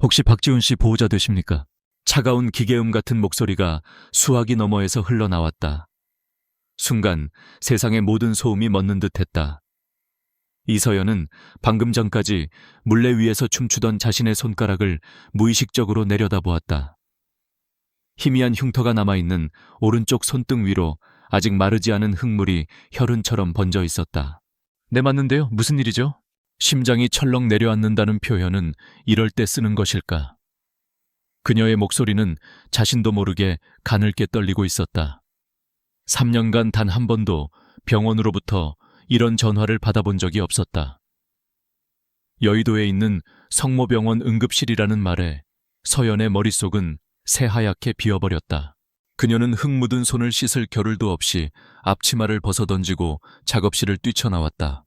혹시 박지훈 씨 보호자 되십니까? 차가운 기계음 같은 목소리가 수화기 너머에서 흘러나왔다. 순간 세상의 모든 소음이 멎는 듯했다. 이서연은 방금 전까지 물레 위에서 춤추던 자신의 손가락을 무의식적으로 내려다보았다. 희미한 흉터가 남아있는 오른쪽 손등 위로 아직 마르지 않은 흙물이 혈흔처럼 번져 있었다. 네, 맞는데요. 무슨 일이죠? 심장이 철렁 내려앉는다는 표현은 이럴 때 쓰는 것일까? 그녀의 목소리는 자신도 모르게 가늘게 떨리고 있었다. 3년간 단 한 번도 병원으로부터 이런 전화를 받아본 적이 없었다. 여의도에 있는 성모병원 응급실이라는 말에 서연의 머릿속은 새하얗게 비어버렸다. 그녀는 흙 묻은 손을 씻을 겨를도 없이 앞치마를 벗어던지고 작업실을 뛰쳐나왔다.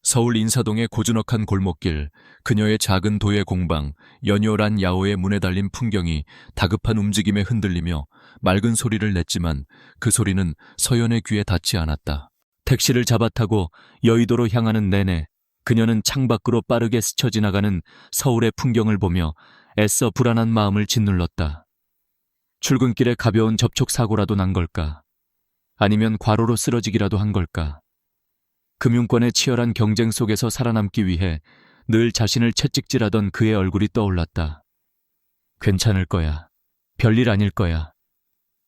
서울 인사동의 고즈넉한 골목길, 그녀의 작은 도예 공방, 연요란 야호의 문에 달린 풍경이 다급한 움직임에 흔들리며 맑은 소리를 냈지만 그 소리는 서연의 귀에 닿지 않았다. 택시를 잡아타고 여의도로 향하는 내내 그녀는 창밖으로 빠르게 스쳐 지나가는 서울의 풍경을 보며 애써 불안한 마음을 짓눌렀다. 출근길에 가벼운 접촉사고라도 난 걸까? 아니면 과로로 쓰러지기라도 한 걸까? 금융권의 치열한 경쟁 속에서 살아남기 위해 늘 자신을 채찍질하던 그의 얼굴이 떠올랐다. 괜찮을 거야. 별일 아닐 거야.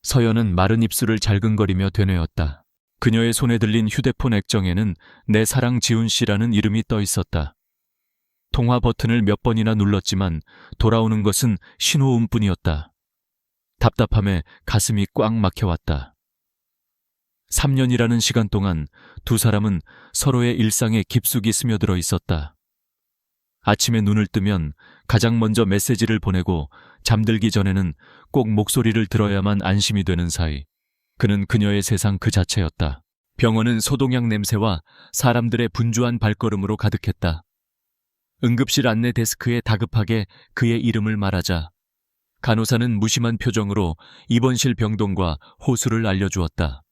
서연은 마른 입술을 잘근거리며 되뇌었다. 그녀의 손에 들린 휴대폰 액정에는 내 사랑 지훈 씨라는 이름이 떠 있었다. 통화 버튼을 몇 번이나 눌렀지만 돌아오는 것은 신호음뿐이었다. 답답함에 가슴이 꽉 막혀왔다. 3년이라는 시간 동안 두 사람은 서로의 일상에 깊숙이 스며들어 있었다. 아침에 눈을 뜨면 가장 먼저 메시지를 보내고 잠들기 전에는 꼭 목소리를 들어야만 안심이 되는 사이. 그는 그녀의 세상 그 자체였다. 병원은 소독약 냄새와 사람들의 분주한 발걸음으로 가득했다. 응급실 안내 데스크에 다급하게 그의 이름을 말하자 간호사는 무심한 표정으로 입원실 병동과 호수를 알려주었다.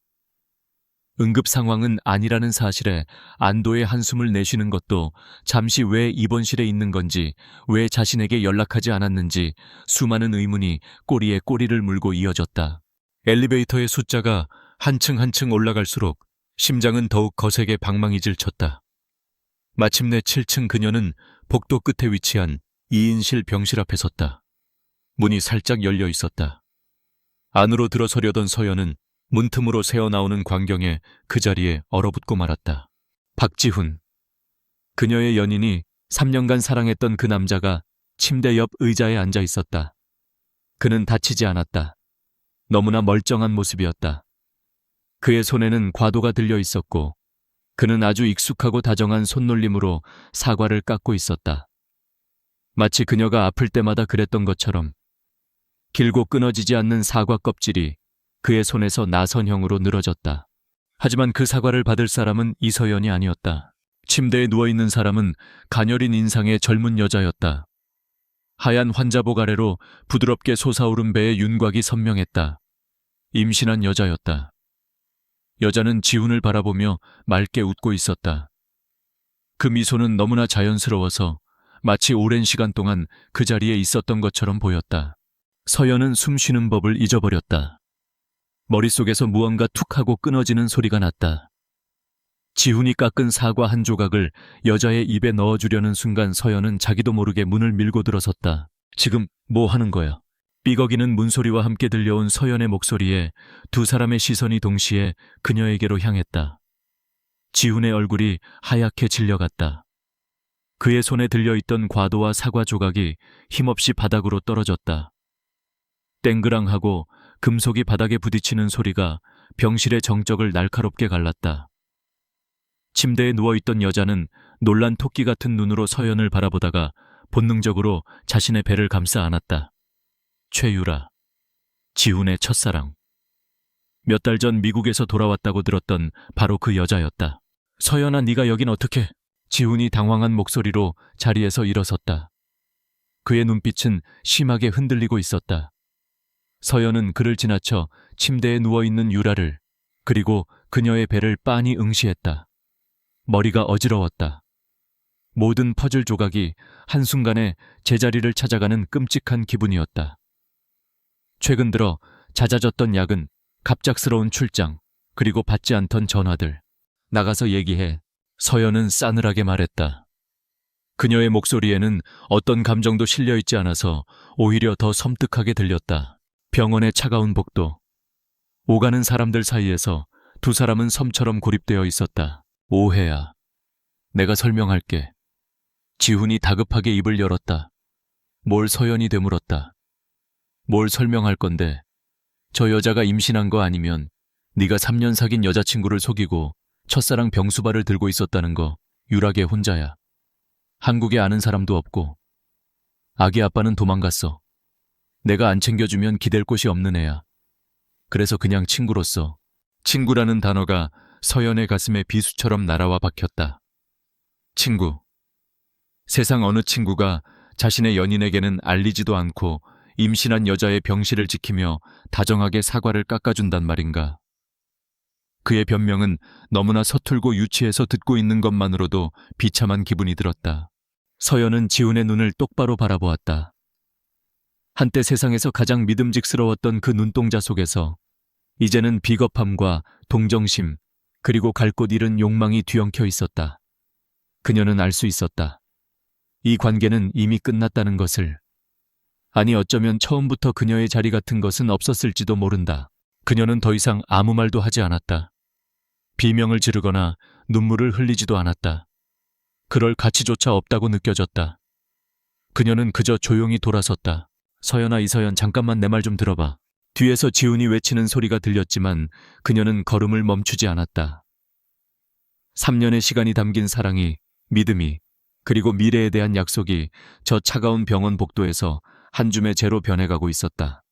응급 상황은 아니라는 사실에 안도의 한숨을 내쉬는 것도 잠시 왜 입원실에 있는 건지, 왜 자신에게 연락하지 않았는지 수많은 의문이 꼬리에 꼬리를 물고 이어졌다. 엘리베이터의 숫자가 한층 한층 올라갈수록 심장은 더욱 거세게 방망이질 쳤다. 마침내 7층 그녀는 복도 끝에 위치한 2인실 병실 앞에 섰다. 문이 살짝 열려 있었다. 안으로 들어서려던 서연은 문틈으로 새어나오는 광경에 그 자리에 얼어붙고 말았다. 박지훈. 그녀의 연인이 3년간 사랑했던 그 남자가 침대 옆 의자에 앉아 있었다. 그는 다치지 않았다. 너무나 멀쩡한 모습이었다. 그의 손에는 과도가 들려 있었고 그는 아주 익숙하고 다정한 손놀림으로 사과를 깎고 있었다. 마치 그녀가 아플 때마다 그랬던 것처럼 길고 끊어지지 않는 사과 껍질이 그의 손에서 나선형으로 늘어졌다. 하지만 그 사과를 받을 사람은 이서연이 아니었다. 침대에 누워있는 사람은 가녀린 인상의 젊은 여자였다. 하얀 환자복 아래로 부드럽게 솟아오른 배의 윤곽이 선명했다. 임신한 여자였다. 여자는 지훈을 바라보며 맑게 웃고 있었다. 그 미소는 너무나 자연스러워서 마치 오랜 시간 동안 그 자리에 있었던 것처럼 보였다. 서연은 숨 쉬는 법을 잊어버렸다. 머릿속에서 무언가 툭 하고 끊어지는 소리가 났다. 지훈이 깎은 사과 한 조각을 여자의 입에 넣어주려는 순간 서연은 자기도 모르게 문을 밀고 들어섰다. 지금 뭐 하는 거야? 삐걱이는 문소리와 함께 들려온 서연의 목소리에 두 사람의 시선이 동시에 그녀에게로 향했다. 지훈의 얼굴이 하얗게 질려갔다. 그의 손에 들려있던 과도와 사과 조각이 힘없이 바닥으로 떨어졌다. 땡그랑하고 금속이 바닥에 부딪히는 소리가 병실의 정적을 날카롭게 갈랐다. 침대에 누워있던 여자는 놀란 토끼 같은 눈으로 서연을 바라보다가 본능적으로 자신의 배를 감싸 안았다. 최유라, 지훈의 첫사랑. 몇 달 전 미국에서 돌아왔다고 들었던 바로 그 여자였다. 서연아, 네가 여긴 어떻게? 지훈이 당황한 목소리로 자리에서 일어섰다. 그의 눈빛은 심하게 흔들리고 있었다. 서연은 그를 지나쳐 침대에 누워있는 유라를, 그리고 그녀의 배를 빤히 응시했다. 머리가 어지러웠다. 모든 퍼즐 조각이 한순간에 제자리를 찾아가는 끔찍한 기분이었다. 최근 들어 잦아졌던 야근, 갑작스러운 출장, 그리고 받지 않던 전화들. 나가서 얘기해. 서연은 싸늘하게 말했다. 그녀의 목소리에는 어떤 감정도 실려있지 않아서 오히려 더 섬뜩하게 들렸다. 병원의 차가운 복도. 오가는 사람들 사이에서 두 사람은 섬처럼 고립되어 있었다. 오해야. 내가 설명할게. 지훈이 다급하게 입을 열었다. 뭘 서연이 되물었다. 뭘 설명할 건데. 저 여자가 임신한 거 아니면 네가 3년 사귄 여자친구를 속이고 첫사랑 병수발을 들고 있었다는 거 유일하게 혼자야. 한국에 아는 사람도 없고. 아기 아빠는 도망갔어. 내가 안 챙겨주면 기댈 곳이 없는 애야. 그래서 그냥 친구로서. 친구라는 단어가 서연의 가슴에 비수처럼 날아와 박혔다. 친구. 세상 어느 친구가 자신의 연인에게는 알리지도 않고 임신한 여자의 병실을 지키며 다정하게 사과를 깎아준단 말인가. 그의 변명은 너무나 서툴고 유치해서 듣고 있는 것만으로도 비참한 기분이 들었다. 서연은 지훈의 눈을 똑바로 바라보았다. 한때 세상에서 가장 믿음직스러웠던 그 눈동자 속에서 이제는 비겁함과 동정심, 그리고 갈 곳 잃은 욕망이 뒤엉켜 있었다. 그녀는 알 수 있었다. 이 관계는 이미 끝났다는 것을. 아니, 어쩌면 처음부터 그녀의 자리 같은 것은 없었을지도 모른다. 그녀는 더 이상 아무 말도 하지 않았다. 비명을 지르거나 눈물을 흘리지도 않았다. 그럴 가치조차 없다고 느껴졌다. 그녀는 그저 조용히 돌아섰다. 서연아, 이서연, 잠깐만 내 말 좀 들어봐. 뒤에서 지훈이 외치는 소리가 들렸지만 그녀는 걸음을 멈추지 않았다. 3년의 시간이 담긴 사랑이, 믿음이, 그리고 미래에 대한 약속이 저 차가운 병원 복도에서 한 줌의 재로 변해가고 있었다.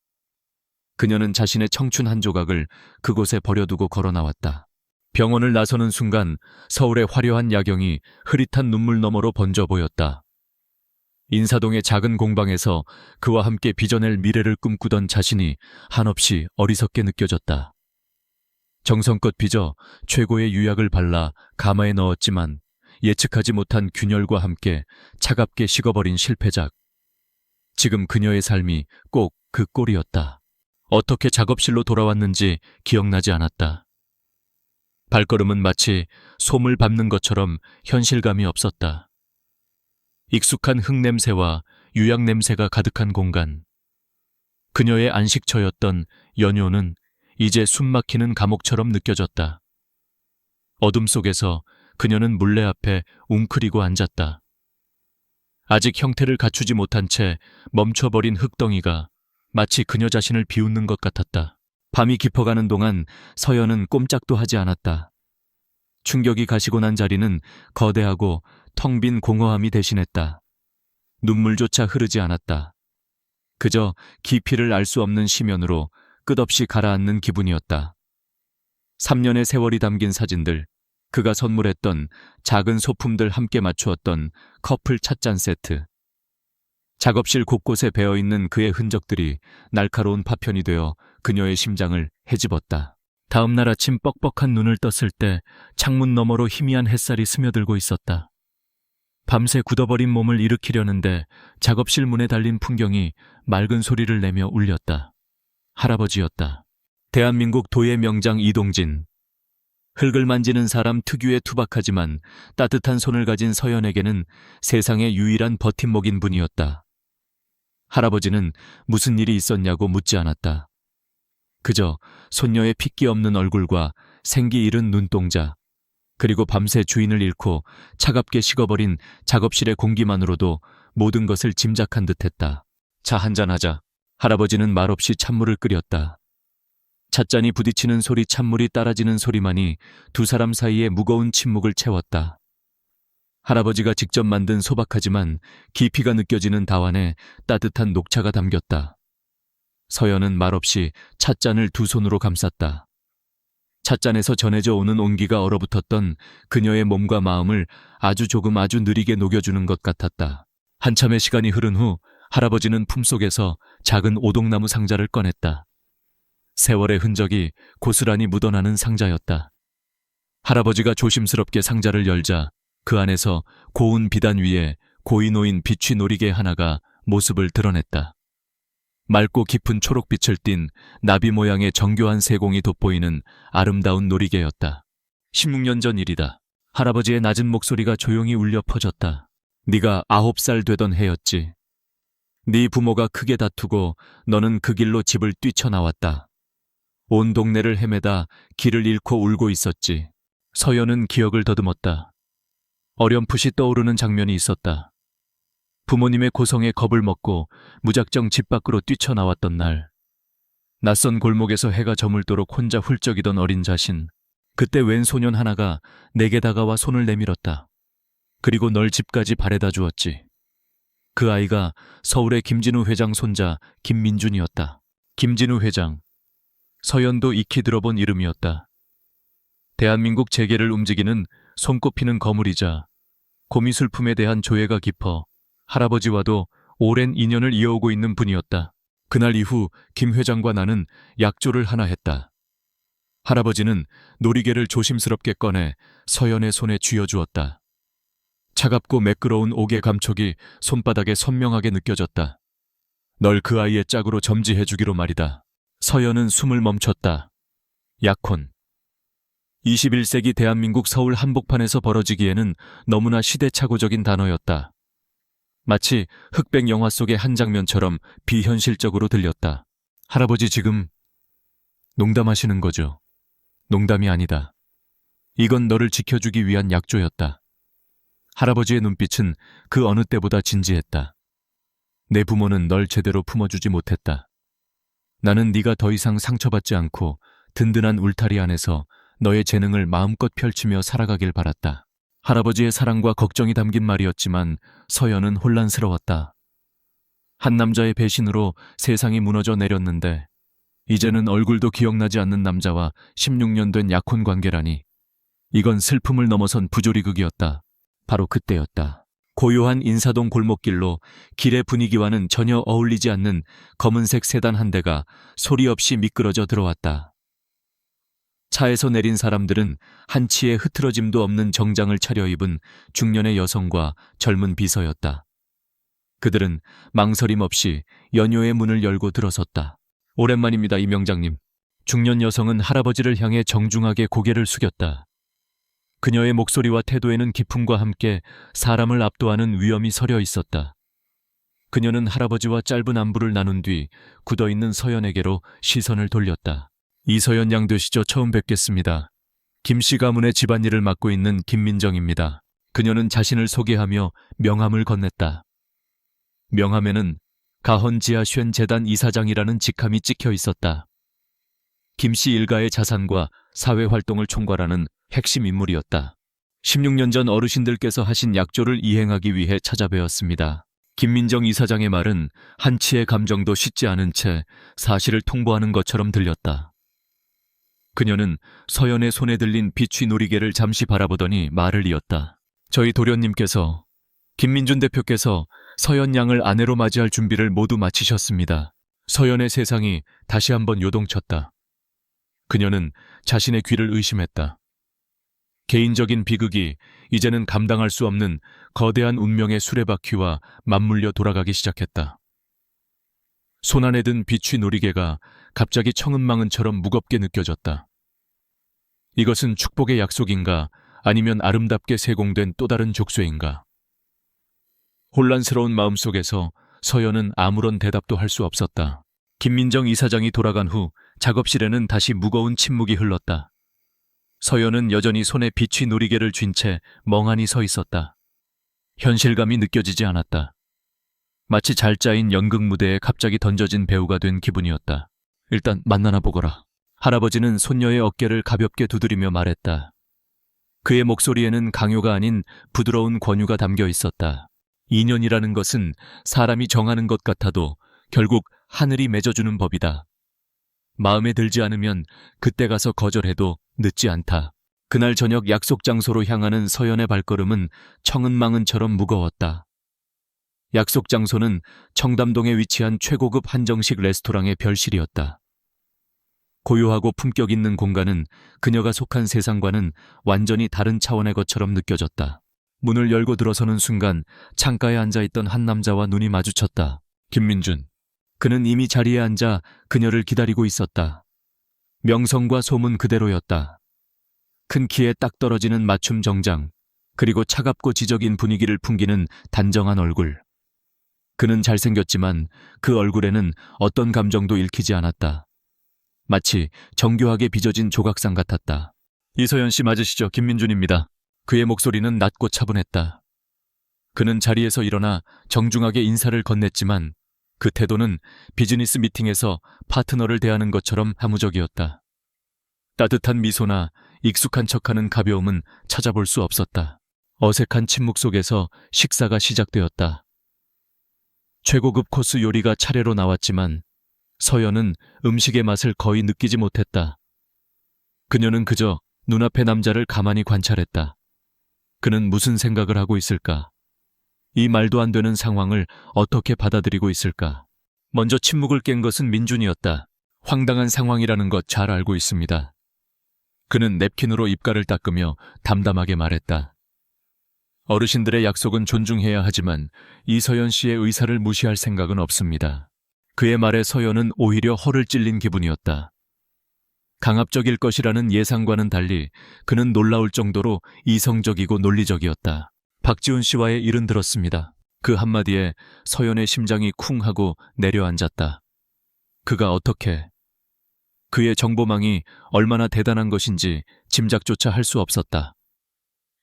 그녀는 자신의 청춘 한 조각을 그곳에 버려두고 걸어 나왔다. 병원을 나서는 순간 서울의 화려한 야경이 흐릿한 눈물 너머로 번져 보였다. 인사동의 작은 공방에서 그와 함께 빚어낼 미래를 꿈꾸던 자신이 한없이 어리석게 느껴졌다. 정성껏 빚어 최고의 유약을 발라 가마에 넣었지만 예측하지 못한 균열과 함께 차갑게 식어버린 실패작. 지금 그녀의 삶이 꼭 그 꼴이었다. 어떻게 작업실로 돌아왔는지 기억나지 않았다. 발걸음은 마치 솜을 밟는 것처럼 현실감이 없었다. 익숙한 흙냄새와 유약냄새가 가득한 공간. 그녀의 안식처였던 연요는 이제 숨막히는 감옥처럼 느껴졌다. 어둠 속에서 그녀는 물레 앞에 웅크리고 앉았다. 아직 형태를 갖추지 못한 채 멈춰버린 흙덩이가 마치 그녀 자신을 비웃는 것 같았다. 밤이 깊어가는 동안 서연은 꼼짝도 하지 않았다. 충격이 가시고 난 자리는 거대하고 텅 빈 공허함이 대신했다. 눈물조차 흐르지 않았다. 그저 깊이를 알 수 없는 심연으로 끝없이 가라앉는 기분이었다. 3년의 세월이 담긴 사진들, 그가 선물했던 작은 소품들 함께 맞추었던 커플 찻잔 세트. 작업실 곳곳에 배어있는 그의 흔적들이 날카로운 파편이 되어 그녀의 심장을 헤집었다. 다음 날 아침 뻑뻑한 눈을 떴을 때 창문 너머로 희미한 햇살이 스며들고 있었다. 밤새 굳어버린 몸을 일으키려는데 작업실 문에 달린 풍경이 맑은 소리를 내며 울렸다. 할아버지였다. 대한민국 도예 명장 이동진. 흙을 만지는 사람 특유의 투박하지만 따뜻한 손을 가진 서연에게는 세상의 유일한 버팀목인 분이었다. 할아버지는 무슨 일이 있었냐고 묻지 않았다. 그저 손녀의 핏기 없는 얼굴과 생기 잃은 눈동자, 그리고 밤새 주인을 잃고 차갑게 식어버린 작업실의 공기만으로도 모든 것을 짐작한 듯했다. 차 한잔하자. 할아버지는 말없이 찬물을 끓였다. 찻잔이 부딪히는 소리, 찬물이 따라지는 소리만이 두 사람 사이에 무거운 침묵을 채웠다. 할아버지가 직접 만든 소박하지만 깊이가 느껴지는 다완에 따뜻한 녹차가 담겼다. 서연은 말없이 찻잔을 두 손으로 감쌌다. 찻잔에서 전해져 오는 온기가 얼어붙었던 그녀의 몸과 마음을 아주 조금 아주 느리게 녹여주는 것 같았다. 한참의 시간이 흐른 후 할아버지는 품속에서 작은 오동나무 상자를 꺼냈다. 세월의 흔적이 고스란히 묻어나는 상자였다. 할아버지가 조심스럽게 상자를 열자 그 안에서 고운 비단 위에 고이 놓인 비취 놀이개 하나가 모습을 드러냈다. 맑고 깊은 초록빛을 띤 나비 모양의 정교한 세공이 돋보이는 아름다운 놀이개였다. 16년 전 일이다. 할아버지의 낮은 목소리가 조용히 울려 퍼졌다. 네가 9살 되던 해였지. 네 부모가 크게 다투고 너는 그 길로 집을 뛰쳐나왔다. 온 동네를 헤매다 길을 잃고 울고 있었지. 서연은 기억을 더듬었다. 어렴풋이 떠오르는 장면이 있었다. 부모님의 고성에 겁을 먹고 무작정 집 밖으로 뛰쳐나왔던 날. 낯선 골목에서 해가 저물도록 혼자 훌쩍이던 어린 자신. 그때 웬 소년 하나가 내게 다가와 손을 내밀었다. 그리고 널 집까지 바래다 주었지. 그 아이가 서울의 김진우 회장 손자 김민준이었다. 김진우 회장. 서연도 익히 들어본 이름이었다. 대한민국 재계를 움직이는 손꼽히는 거물이자 고미술품에 대한 조예가 깊어 할아버지와도 오랜 인연을 이어오고 있는 분이었다. 그날 이후 김 회장과 나는 약조를 하나 했다. 할아버지는 놀이개를 조심스럽게 꺼내 서연의 손에 쥐어주었다. 차갑고 매끄러운 옥의 감촉이 손바닥에 선명하게 느껴졌다. 널 그 아이의 짝으로 점지해주기로 말이다. 서연은 숨을 멈췄다. 약혼. 21세기 대한민국 서울 한복판에서 벌어지기에는 너무나 시대착오적인 단어였다. 마치 흑백 영화 속의 한 장면처럼 비현실적으로 들렸다. 할아버지 지금 농담하시는 거죠? 농담이 아니다. 이건 너를 지켜주기 위한 약조였다. 할아버지의 눈빛은 그 어느 때보다 진지했다. 내 부모는 널 제대로 품어주지 못했다. 나는 네가 더 이상 상처받지 않고 든든한 울타리 안에서 너의 재능을 마음껏 펼치며 살아가길 바랐다. 할아버지의 사랑과 걱정이 담긴 말이었지만 서연은 혼란스러웠다. 한 남자의 배신으로 세상이 무너져 내렸는데 이제는 얼굴도 기억나지 않는 남자와 16년 된 약혼 관계라니. 이건 슬픔을 넘어선 부조리극이었다. 바로 그때였다. 고요한 인사동 골목길로 길의 분위기와는 전혀 어울리지 않는 검은색 세단 한 대가 소리 없이 미끄러져 들어왔다. 차에서 내린 사람들은 한치의 흐트러짐도 없는 정장을 차려입은 중년의 여성과 젊은 비서였다. 그들은 망설임 없이 연요의 문을 열고 들어섰다. 오랜만입니다, 이 명장님. 중년 여성은 할아버지를 향해 정중하게 고개를 숙였다. 그녀의 목소리와 태도에는 기품과 함께 사람을 압도하는 위엄이 서려 있었다. 그녀는 할아버지와 짧은 안부를 나눈 뒤 굳어있는 서연에게로 시선을 돌렸다. 이서연 양 되시죠? 처음 뵙겠습니다. 김씨 가문의 집안일을 맡고 있는 김민정입니다. 그녀는 자신을 소개하며 명함을 건넸다. 명함에는 가헌지하쉔 재단 이사장이라는 직함이 찍혀 있었다. 김씨 일가의 자산과 사회활동을 총괄하는 핵심 인물이었다. 16년 전 어르신들께서 하신 약조를 이행하기 위해 찾아뵈었습니다. 김민정 이사장의 말은 한치의 감정도 씻지 않은 채 사실을 통보하는 것처럼 들렸다. 그녀는 서연의 손에 들린 비취 놀이개를 잠시 바라보더니 말을 이었다. 저희 도련님께서, 김민준 대표께서 서연 양을 아내로 맞이할 준비를 모두 마치셨습니다. 서연의 세상이 다시 한번 요동쳤다. 그녀는 자신의 귀를 의심했다. 개인적인 비극이 이제는 감당할 수 없는 거대한 운명의 수레바퀴와 맞물려 돌아가기 시작했다. 손안에 든 비취 놀이개가 갑자기 청은망은처럼 무겁게 느껴졌다. 이것은 축복의 약속인가 아니면 아름답게 세공된 또 다른 족쇄인가. 혼란스러운 마음속에서 서연은 아무런 대답도 할 수 없었다. 김민정 이사장이 돌아간 후 작업실에는 다시 무거운 침묵이 흘렀다. 서연은 여전히 손에 비취 놀이개를 쥔 채 멍하니 서 있었다. 현실감이 느껴지지 않았다. 마치 잘 짜인 연극 무대에 갑자기 던져진 배우가 된 기분이었다. 일단 만나나 보거라. 할아버지는 손녀의 어깨를 가볍게 두드리며 말했다. 그의 목소리에는 강요가 아닌 부드러운 권유가 담겨 있었다. 인연이라는 것은 사람이 정하는 것 같아도 결국 하늘이 맺어주는 법이다. 마음에 들지 않으면 그때 가서 거절해도 늦지 않다. 그날 저녁 약속 장소로 향하는 서연의 발걸음은 청은망은처럼 무거웠다. 약속 장소는 청담동에 위치한 최고급 한정식 레스토랑의 별실이었다. 고요하고 품격 있는 공간은 그녀가 속한 세상과는 완전히 다른 차원의 것처럼 느껴졌다. 문을 열고 들어서는 순간 창가에 앉아있던 한 남자와 눈이 마주쳤다. 김민준. 그는 이미 자리에 앉아 그녀를 기다리고 있었다. 명성과 소문 그대로였다. 큰 키에 딱 떨어지는 맞춤 정장, 그리고 차갑고 지적인 분위기를 풍기는 단정한 얼굴. 그는 잘생겼지만 그 얼굴에는 어떤 감정도 읽히지 않았다. 마치 정교하게 빚어진 조각상 같았다. 이서연 씨 맞으시죠? 김민준입니다. 그의 목소리는 낮고 차분했다. 그는 자리에서 일어나 정중하게 인사를 건넸지만 그 태도는 비즈니스 미팅에서 파트너를 대하는 것처럼 하무적이었다. 따뜻한 미소나 익숙한 척하는 가벼움은 찾아볼 수 없었다. 어색한 침묵 속에서 식사가 시작되었다. 최고급 코스 요리가 차례로 나왔지만 서연은 음식의 맛을 거의 느끼지 못했다. 그녀는 그저 눈앞의 남자를 가만히 관찰했다. 그는 무슨 생각을 하고 있을까? 이 말도 안 되는 상황을 어떻게 받아들이고 있을까? 먼저 침묵을 깬 것은 민준이었다. 황당한 상황이라는 것 잘 알고 있습니다. 그는 냅킨으로 입가를 닦으며 담담하게 말했다. 어르신들의 약속은 존중해야 하지만 이서연 씨의 의사를 무시할 생각은 없습니다. 그의 말에 서연은 오히려 허를 찔린 기분이었다. 강압적일 것이라는 예상과는 달리 그는 놀라울 정도로 이성적이고 논리적이었다. 박지훈 씨와의 일은 들었습니다. 그 한마디에 서연의 심장이 쿵 하고 내려앉았다. 그가 어떻게... 그의 정보망이 얼마나 대단한 것인지 짐작조차 할 수 없었다.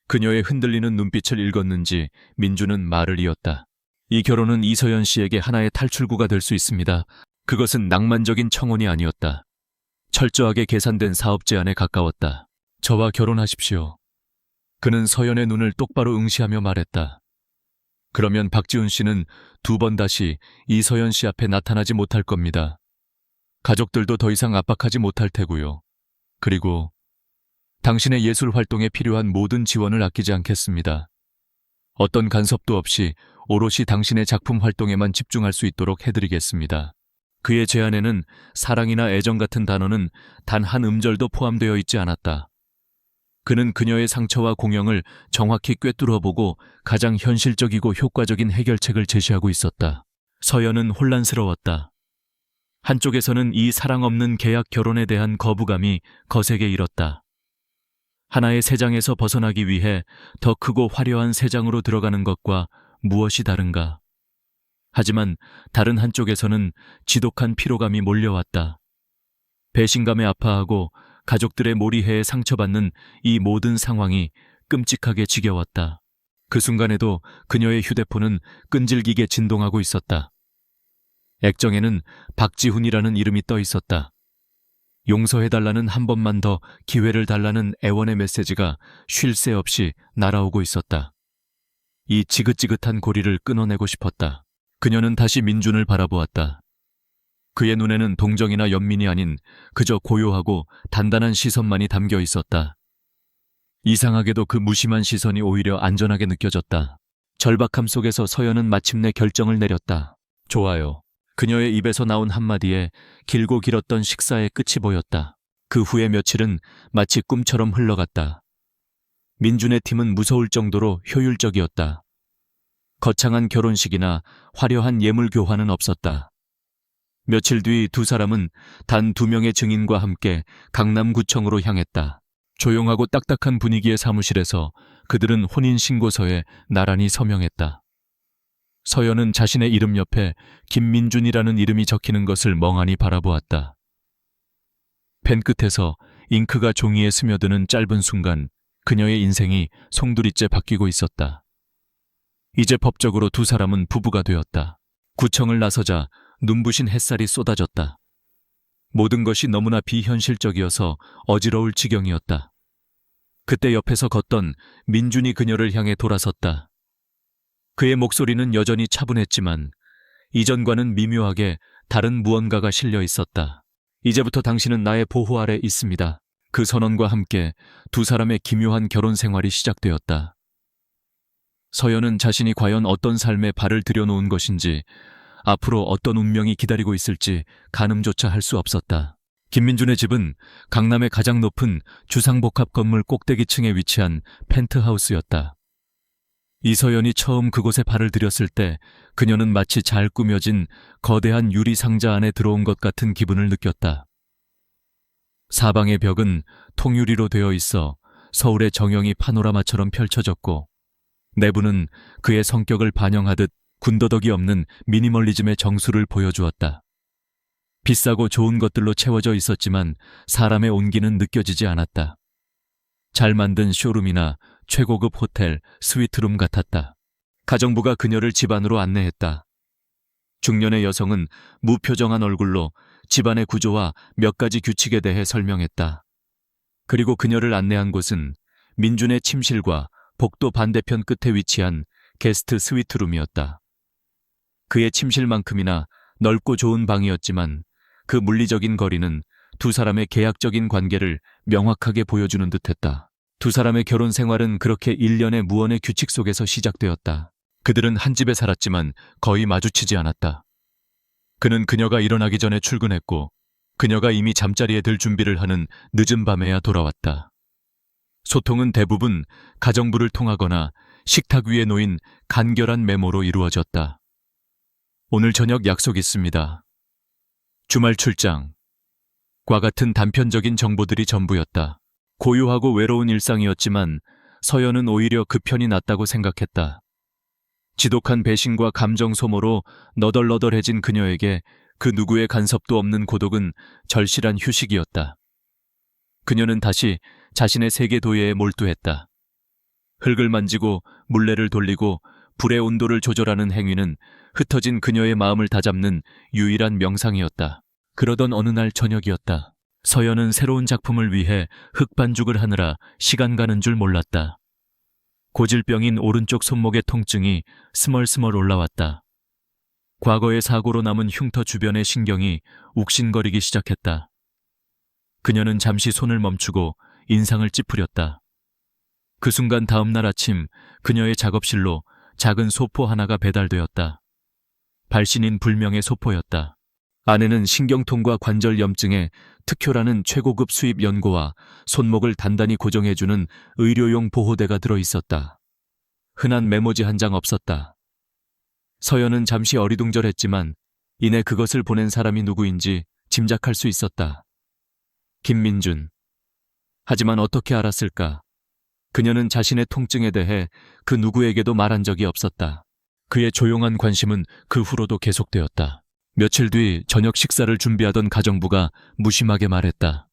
그녀의 흔들리는 눈빛을 읽었는지 민주는 말을 이었다. 이 결혼은 이서연 씨에게 하나의 탈출구가 될 수 있습니다. 그것은 낭만적인 청혼이 아니었다. 철저하게 계산된 사업 제안에 가까웠다. 저와 결혼하십시오. 그는 서연의 눈을 똑바로 응시하며 말했다. 그러면 박지훈 씨는 두 번 다시 이서연 씨 앞에 나타나지 못할 겁니다. 가족들도 더 이상 압박하지 못할 테고요. 그리고 당신의 예술 활동에 필요한 모든 지원을 아끼지 않겠습니다. 어떤 간섭도 없이 오롯이 당신의 작품 활동에만 집중할 수 있도록 해드리겠습니다. 그의 제안에는 사랑이나 애정 같은 단어는 단 한 음절도 포함되어 있지 않았다. 그는 그녀의 상처와 공영을 정확히 꿰뚫어보고 가장 현실적이고 효과적인 해결책을 제시하고 있었다. 서연은 혼란스러웠다. 한쪽에서는 이 사랑 없는 계약 결혼에 대한 거부감이 거세게 일었다. 하나의 세장에서 벗어나기 위해 더 크고 화려한 세장으로 들어가는 것과 무엇이 다른가? 하지만 다른 한쪽에서는 지독한 피로감이 몰려왔다. 배신감에 아파하고 가족들의 몰이해에 상처받는 이 모든 상황이 끔찍하게 지겨웠다. 그 순간에도 그녀의 휴대폰은 끈질기게 진동하고 있었다. 액정에는 박지훈이라는 이름이 떠 있었다. 용서해달라는 한 번만 더 기회를 달라는 애원의 메시지가 쉴 새 없이 날아오고 있었다. 이 지긋지긋한 고리를 끊어내고 싶었다. 그녀는 다시 민준을 바라보았다. 그의 눈에는 동정이나 연민이 아닌 그저 고요하고 단단한 시선만이 담겨 있었다. 이상하게도 그 무심한 시선이 오히려 안전하게 느껴졌다. 절박함 속에서 서연은 마침내 결정을 내렸다. 좋아요. 그녀의 입에서 나온 한마디에 길고 길었던 식사의 끝이 보였다. 그 후에 며칠은 마치 꿈처럼 흘러갔다. 민준의 팀은 무서울 정도로 효율적이었다. 거창한 결혼식이나 화려한 예물 교환은 없었다. 며칠 뒤 두 사람은 단 2명의 증인과 함께 강남구청으로 향했다. 조용하고 딱딱한 분위기의 사무실에서 그들은 혼인신고서에 나란히 서명했다. 서연은 자신의 이름 옆에 김민준이라는 이름이 적히는 것을 멍하니 바라보았다. 펜 끝에서 잉크가 종이에 스며드는 짧은 순간 그녀의 인생이 송두리째 바뀌고 있었다. 이제 법적으로 두 사람은 부부가 되었다. 구청을 나서자 눈부신 햇살이 쏟아졌다. 모든 것이 너무나 비현실적이어서 어지러울 지경이었다. 그때 옆에서 걷던 민준이 그녀를 향해 돌아섰다. 그의 목소리는 여전히 차분했지만 이전과는 미묘하게 다른 무언가가 실려 있었다. 이제부터 당신은 나의 보호 아래 있습니다. 그 선언과 함께 두 사람의 기묘한 결혼 생활이 시작되었다. 서연은 자신이 과연 어떤 삶에 발을 들여놓은 것인지, 앞으로 어떤 운명이 기다리고 있을지 가늠조차 할 수 없었다. 김민준의 집은 강남의 가장 높은 주상복합 건물 꼭대기층에 위치한 펜트하우스였다. 이서연이 처음 그곳에 발을 들였을 때 그녀는 마치 잘 꾸며진 거대한 유리 상자 안에 들어온 것 같은 기분을 느꼈다. 사방의 벽은 통유리로 되어 있어 서울의 정형이 파노라마처럼 펼쳐졌고, 내부는 그의 성격을 반영하듯 군더더기 없는 미니멀리즘의 정수를 보여주었다. 비싸고 좋은 것들로 채워져 있었지만 사람의 온기는 느껴지지 않았다. 잘 만든 쇼룸이나 최고급 호텔, 스위트룸 같았다. 가정부가 그녀를 집 안으로 안내했다. 중년의 여성은 무표정한 얼굴로 집안의 구조와 몇 가지 규칙에 대해 설명했다. 그리고 그녀를 안내한 곳은 민준의 침실과 복도 반대편 끝에 위치한 게스트 스위트룸이었다. 그의 침실만큼이나 넓고 좋은 방이었지만 그 물리적인 거리는 두 사람의 계약적인 관계를 명확하게 보여주는 듯했다. 두 사람의 결혼 생활은 그렇게 일련의 무언의 규칙 속에서 시작되었다. 그들은 한 집에 살았지만 거의 마주치지 않았다. 그는 그녀가 일어나기 전에 출근했고, 그녀가 이미 잠자리에 들 준비를 하는 늦은 밤에야 돌아왔다. 소통은 대부분 가정부를 통하거나 식탁 위에 놓인 간결한 메모로 이루어졌다. 오늘 저녁 약속 있습니다. 주말 출장. 과 같은 단편적인 정보들이 전부였다. 고요하고 외로운 일상이었지만 서연은 오히려 그 편이 낫다고 생각했다. 지독한 배신과 감정 소모로 너덜너덜해진 그녀에게 그 누구의 간섭도 없는 고독은 절실한 휴식이었다. 그녀는 다시 자신의 세계 도예에 몰두했다. 흙을 만지고 물레를 돌리고 불의 온도를 조절하는 행위는 흩어진 그녀의 마음을 다잡는 유일한 명상이었다. 그러던 어느 날 저녁이었다. 서연은 새로운 작품을 위해 흙반죽을 하느라 시간 가는 줄 몰랐다. 고질병인 오른쪽 손목의 통증이 스멀스멀 올라왔다. 과거의 사고로 남은 흉터 주변의 신경이 욱신거리기 시작했다. 그녀는 잠시 손을 멈추고 인상을 찌푸렸다. 그 순간 다음 날 아침 그녀의 작업실로 작은 소포 하나가 배달되었다. 발신인 불명의 소포였다. 안에는 신경통과 관절염증에 특효라는 최고급 수입 연고와 손목을 단단히 고정해주는 의료용 보호대가 들어있었다. 흔한 메모지 한 장 없었다. 서연은 잠시 어리둥절했지만 이내 그것을 보낸 사람이 누구인지 짐작할 수 있었다. 김민준. 하지만 어떻게 알았을까? 그녀는 자신의 통증에 대해 그 누구에게도 말한 적이 없었다. 그의 조용한 관심은 그 후로도 계속되었다. 며칠 뒤 저녁 식사를 준비하던 가정부가 무심하게 말했다.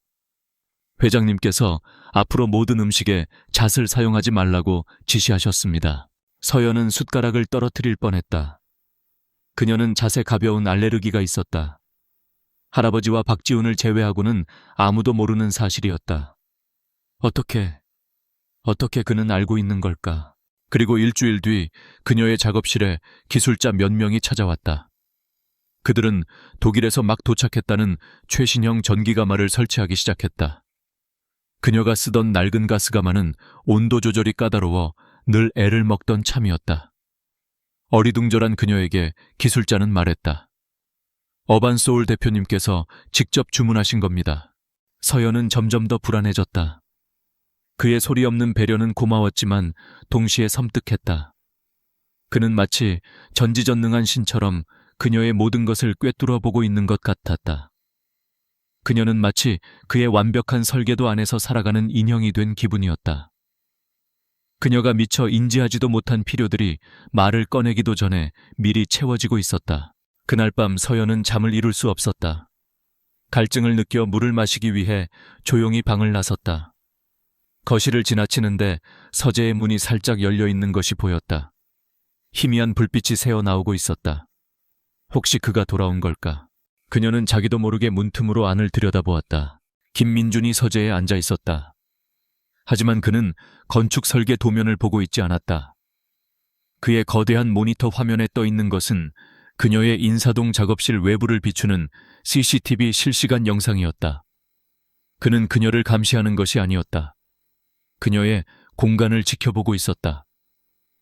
회장님께서 앞으로 모든 음식에 잣을 사용하지 말라고 지시하셨습니다. 서연은 숟가락을 떨어뜨릴 뻔했다. 그녀는 잣에 가벼운 알레르기가 있었다. 할아버지와 박지훈을 제외하고는 아무도 모르는 사실이었다. 어떻게 그는 알고 있는 걸까? 그리고 일주일 뒤 그녀의 작업실에 기술자 몇 명이 찾아왔다. 그들은 독일에서 막 도착했다는 최신형 전기가마를 설치하기 시작했다. 그녀가 쓰던 낡은 가스가마는 온도 조절이 까다로워 늘 애를 먹던 참이었다. 어리둥절한 그녀에게 기술자는 말했다. 어반소울 대표님께서 직접 주문하신 겁니다. 서연은 점점 더 불안해졌다. 그의 소리 없는 배려는 고마웠지만 동시에 섬뜩했다. 그는 마치 전지전능한 신처럼 그녀의 모든 것을 꿰뚫어 보고 있는 것 같았다. 그녀는 마치 그의 완벽한 설계도 안에서 살아가는 인형이 된 기분이었다. 그녀가 미처 인지하지도 못한 필요들이 말을 꺼내기도 전에 미리 채워지고 있었다. 그날 밤 서연은 잠을 이룰 수 없었다. 갈증을 느껴 물을 마시기 위해 조용히 방을 나섰다. 거실을 지나치는데 서재의 문이 살짝 열려 있는 것이 보였다. 희미한 불빛이 새어나오고 있었다. 혹시 그가 돌아온 걸까? 그녀는 자기도 모르게 문틈으로 안을 들여다보았다. 김민준이 서재에 앉아 있었다. 하지만 그는 건축 설계 도면을 보고 있지 않았다. 그의 거대한 모니터 화면에 떠 있는 것은 그녀의 인사동 작업실 외부를 비추는 CCTV 실시간 영상이었다. 그는 그녀를 감시하는 것이 아니었다. 그녀의 공간을 지켜보고 있었다.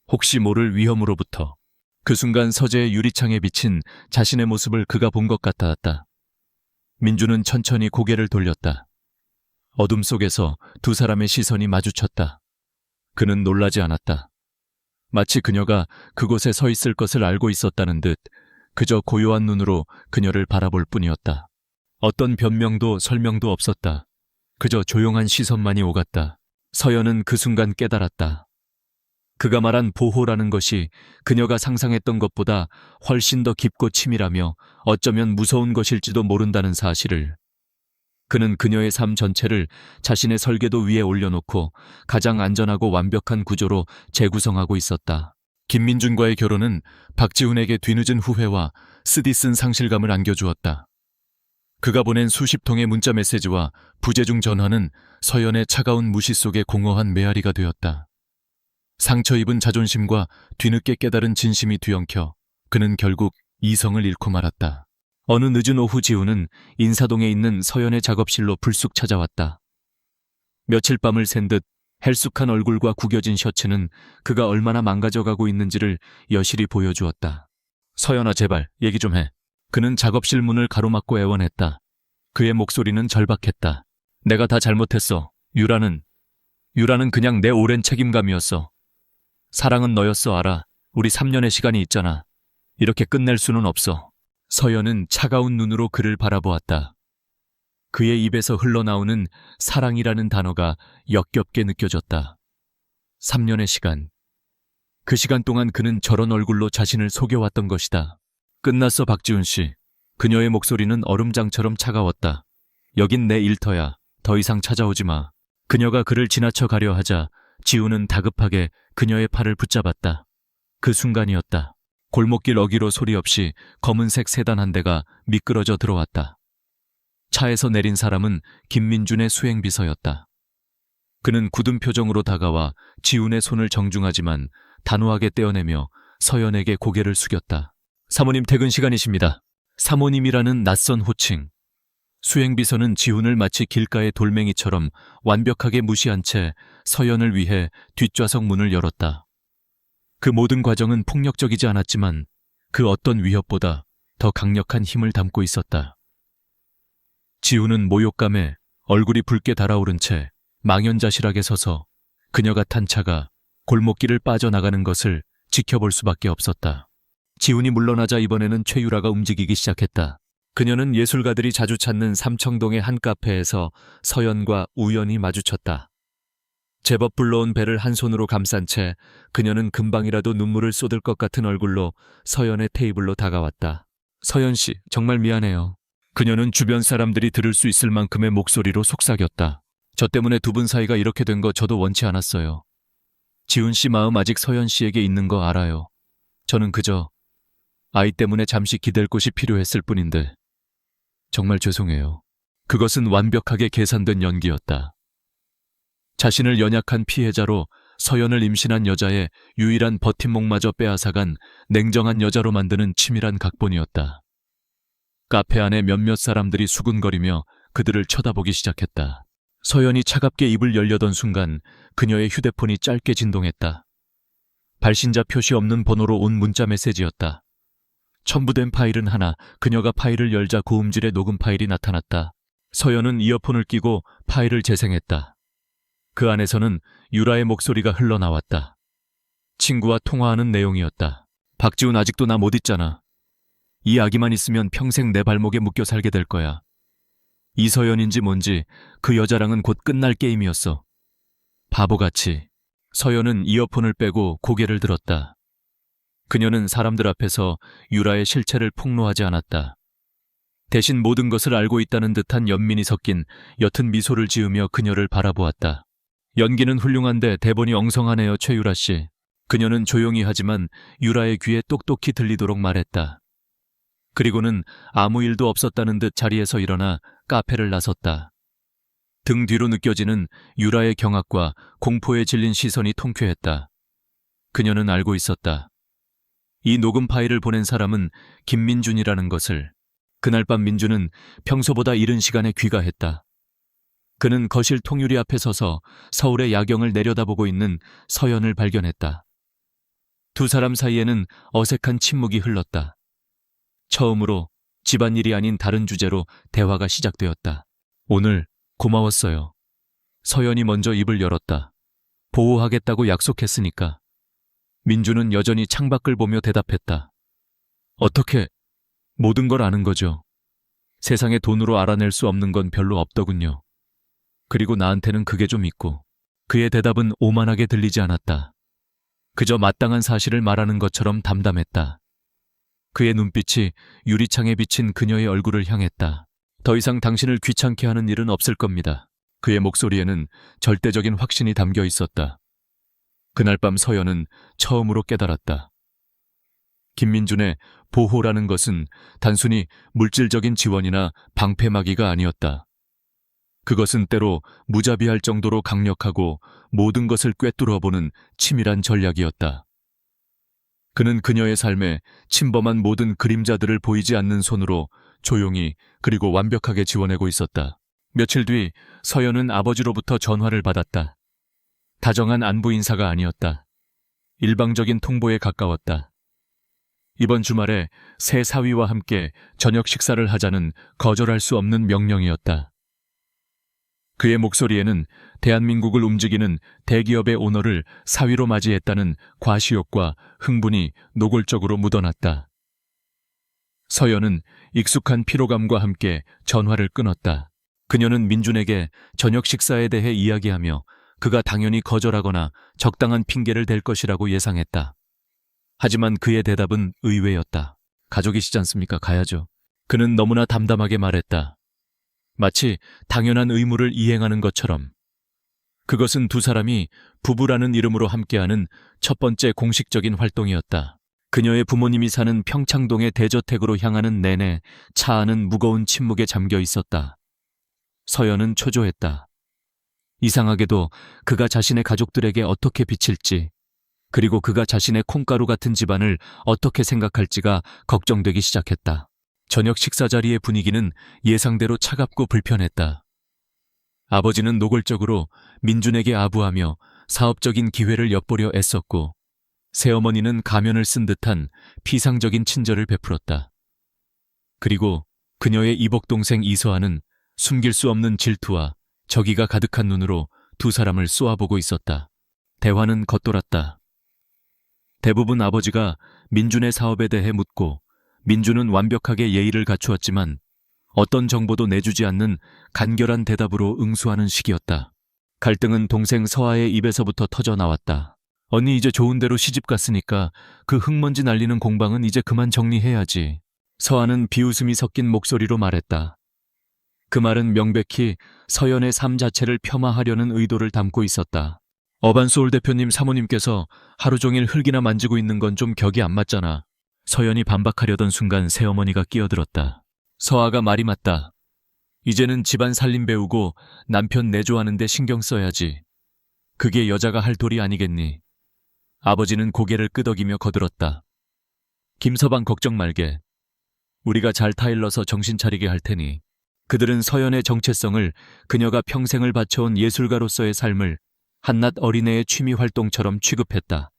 혹시 모를 위험으로부터. 그 순간 서재의 유리창에 비친 자신의 모습을 그가 본 것 같았다. 민주는 천천히 고개를 돌렸다. 어둠 속에서 두 사람의 시선이 마주쳤다. 그는 놀라지 않았다. 마치 그녀가 그곳에 서 있을 것을 알고 있었다는 듯 그저 고요한 눈으로 그녀를 바라볼 뿐이었다. 어떤 변명도 설명도 없었다. 그저 조용한 시선만이 오갔다. 서연은 그 순간 깨달았다. 그가 말한 보호라는 것이 그녀가 상상했던 것보다 훨씬 더 깊고 치밀하며 어쩌면 무서운 것일지도 모른다는 사실을. 그는 그녀의 삶 전체를 자신의 설계도 위에 올려놓고 가장 안전하고 완벽한 구조로 재구성하고 있었다. 김민준과의 결혼은 박지훈에게 뒤늦은 후회와 쓰디 쓴 상실감을 안겨주었다. 그가 보낸 수십 통의 문자 메시지와 부재중 전화는 서연의 차가운 무시 속에 공허한 메아리가 되었다. 상처 입은 자존심과 뒤늦게 깨달은 진심이 뒤엉켜 그는 결국 이성을 잃고 말았다. 어느 늦은 오후 지훈은 인사동에 있는 서연의 작업실로 불쑥 찾아왔다. 며칠 밤을 샌 듯 헬쑥한 얼굴과 구겨진 셔츠는 그가 얼마나 망가져가고 있는지를 여실히 보여주었다. 서연아, 제발 얘기 좀 해. 그는 작업실 문을 가로막고 애원했다. 그의 목소리는 절박했다. 내가 다 잘못했어. 유라는 그냥 내 오랜 책임감이었어. 사랑은 너였어, 알아. 우리 3년의 시간이 있잖아. 이렇게 끝낼 수는 없어. 서연은 차가운 눈으로 그를 바라보았다. 그의 입에서 흘러나오는 사랑이라는 단어가 역겹게 느껴졌다. 3년의 시간. 그 시간 동안 그는 저런 얼굴로 자신을 속여왔던 것이다. 끝났어, 박지훈 씨. 그녀의 목소리는 얼음장처럼 차가웠다. 여긴 내 일터야. 더 이상 찾아오지 마. 그녀가 그를 지나쳐 가려 하자 지훈은 다급하게 그녀의 팔을 붙잡았다. 그 순간이었다. 골목길 어기로 소리 없이 검은색 세단 한 대가 미끄러져 들어왔다. 차에서 내린 사람은 김민준의 수행비서였다. 그는 굳은 표정으로 다가와 지훈의 손을 정중하지만 단호하게 떼어내며 서연에게 고개를 숙였다. 사모님, 퇴근 시간이십니다. 사모님이라는 낯선 호칭. 수행비서는 지훈을 마치 길가의 돌멩이처럼 완벽하게 무시한 채 서연을 위해 뒷좌석 문을 열었다. 그 모든 과정은 폭력적이지 않았지만 그 어떤 위협보다 더 강력한 힘을 담고 있었다. 지훈은 모욕감에 얼굴이 붉게 달아오른 채 망연자실하게 서서 그녀가 탄 차가 골목길을 빠져나가는 것을 지켜볼 수밖에 없었다. 지훈이 물러나자 이번에는 최유라가 움직이기 시작했다. 그녀는 예술가들이 자주 찾는 삼청동의 한 카페에서 서연과 우연히 마주쳤다. 제법 불러온 배를 한 손으로 감싼 채 그녀는 금방이라도 눈물을 쏟을 것 같은 얼굴로 서연의 테이블로 다가왔다. 서연 씨, 정말 미안해요. 그녀는 주변 사람들이 들을 수 있을 만큼의 목소리로 속삭였다. 저 때문에 두 분 사이가 이렇게 된 거 저도 원치 않았어요. 지훈 씨 마음 아직 서연 씨에게 있는 거 알아요. 저는 그저 아이 때문에 잠시 기댈 곳이 필요했을 뿐인데 정말 죄송해요. 그것은 완벽하게 계산된 연기였다. 자신을 연약한 피해자로 서연을 임신한 여자의 유일한 버팀목마저 빼앗아간 냉정한 여자로 만드는 치밀한 각본이었다. 카페 안에 몇몇 사람들이 수군거리며 그들을 쳐다보기 시작했다. 서연이 차갑게 입을 열려던 순간 그녀의 휴대폰이 짧게 진동했다. 발신자 표시 없는 번호로 온 문자 메시지였다. 첨부된 파일은 하나, 그녀가 파일을 열자 고음질의 녹음 파일이 나타났다. 서연은 이어폰을 끼고 파일을 재생했다. 그 안에서는 유라의 목소리가 흘러나왔다. 친구와 통화하는 내용이었다. 박지훈, 아직도 나 못 잊잖아. 이 아기만 있으면 평생 내 발목에 묶여 살게 될 거야. 이서연인지 뭔지 그 여자랑은 곧 끝날 게임이었어. 바보같이. 서연은 이어폰을 빼고 고개를 들었다. 그녀는 사람들 앞에서 유라의 실체를 폭로하지 않았다. 대신 모든 것을 알고 있다는 듯한 연민이 섞인 옅은 미소를 지으며 그녀를 바라보았다. 연기는 훌륭한데 대본이 엉성하네요, 최유라 씨. 그녀는 조용히 하지만 유라의 귀에 똑똑히 들리도록 말했다. 그리고는 아무 일도 없었다는 듯 자리에서 일어나 카페를 나섰다. 등 뒤로 느껴지는 유라의 경악과 공포에 질린 시선이 통쾌했다. 그녀는 알고 있었다. 이 녹음 파일을 보낸 사람은 김민준이라는 것을. 그날 밤 민준은 평소보다 이른 시간에 귀가했다. 그는 거실 통유리 앞에 서서 서울의 야경을 내려다보고 있는 서연을 발견했다. 두 사람 사이에는 어색한 침묵이 흘렀다. 처음으로 집안일이 아닌 다른 주제로 대화가 시작되었다. 오늘 고마웠어요. 서연이 먼저 입을 열었다. 보호하겠다고 약속했으니까. 민주는 여전히 창밖을 보며 대답했다. 어떻게? 모든 걸 아는 거죠. 세상에 돈으로 알아낼 수 없는 건 별로 없더군요. 그리고 나한테는 그게 좀 있고. 그의 대답은 오만하게 들리지 않았다. 그저 마땅한 사실을 말하는 것처럼 담담했다. 그의 눈빛이 유리창에 비친 그녀의 얼굴을 향했다. 더 이상 당신을 귀찮게 하는 일은 없을 겁니다. 그의 목소리에는 절대적인 확신이 담겨 있었다. 그날 밤 서연은 처음으로 깨달았다. 김민준의 보호라는 것은 단순히 물질적인 지원이나 방패막이가 아니었다. 그것은 때로 무자비할 정도로 강력하고 모든 것을 꿰뚫어보는 치밀한 전략이었다. 그는 그녀의 삶에 침범한 모든 그림자들을 보이지 않는 손으로 조용히 그리고 완벽하게 지워내고 있었다. 며칠 뒤 서연은 아버지로부터 전화를 받았다. 다정한 안부 인사가 아니었다. 일방적인 통보에 가까웠다. 이번 주말에 새 사위와 함께 저녁 식사를 하자는 거절할 수 없는 명령이었다. 그의 목소리에는 대한민국을 움직이는 대기업의 오너를 사위로 맞이했다는 과시욕과 흥분이 노골적으로 묻어났다. 서연은 익숙한 피로감과 함께 전화를 끊었다. 그녀는 민준에게 저녁 식사에 대해 이야기하며 그가 당연히 거절하거나 적당한 핑계를 댈 것이라고 예상했다. 하지만 그의 대답은 의외였다. 가족이시지 않습니까? 가야죠. 그는 너무나 담담하게 말했다. 마치 당연한 의무를 이행하는 것처럼. 그것은 두 사람이 부부라는 이름으로 함께하는 첫 번째 공식적인 활동이었다. 그녀의 부모님이 사는 평창동의 대저택으로 향하는 내내 차 안은 무거운 침묵에 잠겨 있었다. 서연은 초조했다. 이상하게도 그가 자신의 가족들에게 어떻게 비칠지, 그리고 그가 자신의 콩가루 같은 집안을 어떻게 생각할지가 걱정되기 시작했다. 저녁 식사 자리의 분위기는 예상대로 차갑고 불편했다. 아버지는 노골적으로 민준에게 아부하며 사업적인 기회를 엿보려 애썼고, 새어머니는 가면을 쓴 듯한 피상적인 친절을 베풀었다. 그리고 그녀의 이복동생 이서아는 숨길 수 없는 질투와 적의가 가득한 눈으로 두 사람을 쏘아보고 있었다. 대화는 겉돌았다. 대부분 아버지가 민준의 사업에 대해 묻고 민준은 완벽하게 예의를 갖추었지만 어떤 정보도 내주지 않는 간결한 대답으로 응수하는 식이었다. 갈등은 동생 서아의 입에서부터 터져 나왔다. 언니 이제 좋은 데로 시집 갔으니까 그 흙먼지 날리는 공방은 이제 그만 정리해야지. 서아는 비웃음이 섞인 목소리로 말했다. 그 말은 명백히 서연의 삶 자체를 폄하하려는 의도를 담고 있었다. 어반소울 대표님 사모님께서 하루 종일 흙이나 만지고 있는 건 좀 격이 안 맞잖아. 서연이 반박하려던 순간 새어머니가 끼어들었다. 서아가 말이 맞다. 이제는 집안 살림 배우고 남편 내조하는 데 신경 써야지. 그게 여자가 할 도리 아니겠니? 아버지는 고개를 끄덕이며 거들었다. 김서방 걱정 말게. 우리가 잘 타일러서 정신 차리게 할 테니. 그들은 서연의 정체성을, 그녀가 평생을 바쳐온 예술가로서의 삶을 한낱 어린애의 취미 활동처럼 취급했다.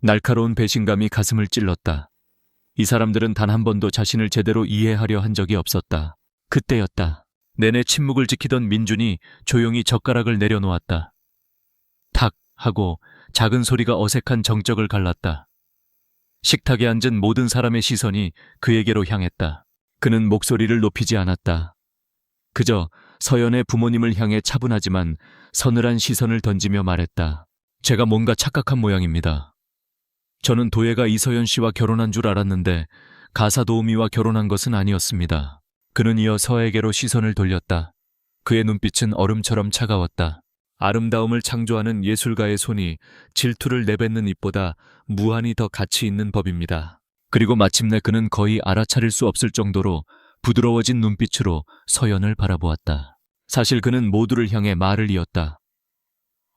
날카로운 배신감이 가슴을 찔렀다. 이 사람들은 단 한 번도 자신을 제대로 이해하려 한 적이 없었다. 그때였다. 내내 침묵을 지키던 민준이 조용히 젓가락을 내려놓았다. 탁 하고 작은 소리가 어색한 정적을 갈랐다. 식탁에 앉은 모든 사람의 시선이 그에게로 향했다. 그는 목소리를 높이지 않았다. 그저 서연의 부모님을 향해 차분하지만 서늘한 시선을 던지며 말했다. 제가 뭔가 착각한 모양입니다. 저는 도예가 이서연 씨와 결혼한 줄 알았는데 가사 도우미와 결혼한 것은 아니었습니다. 그는 이어 서에게로 시선을 돌렸다. 그의 눈빛은 얼음처럼 차가웠다. 아름다움을 창조하는 예술가의 손이 질투를 내뱉는 입보다 무한히 더 가치 있는 법입니다. 그리고 마침내 그는 거의 알아차릴 수 없을 정도로 부드러워진 눈빛으로 서연을 바라보았다. 사실 그는 모두를 향해 말을 이었다.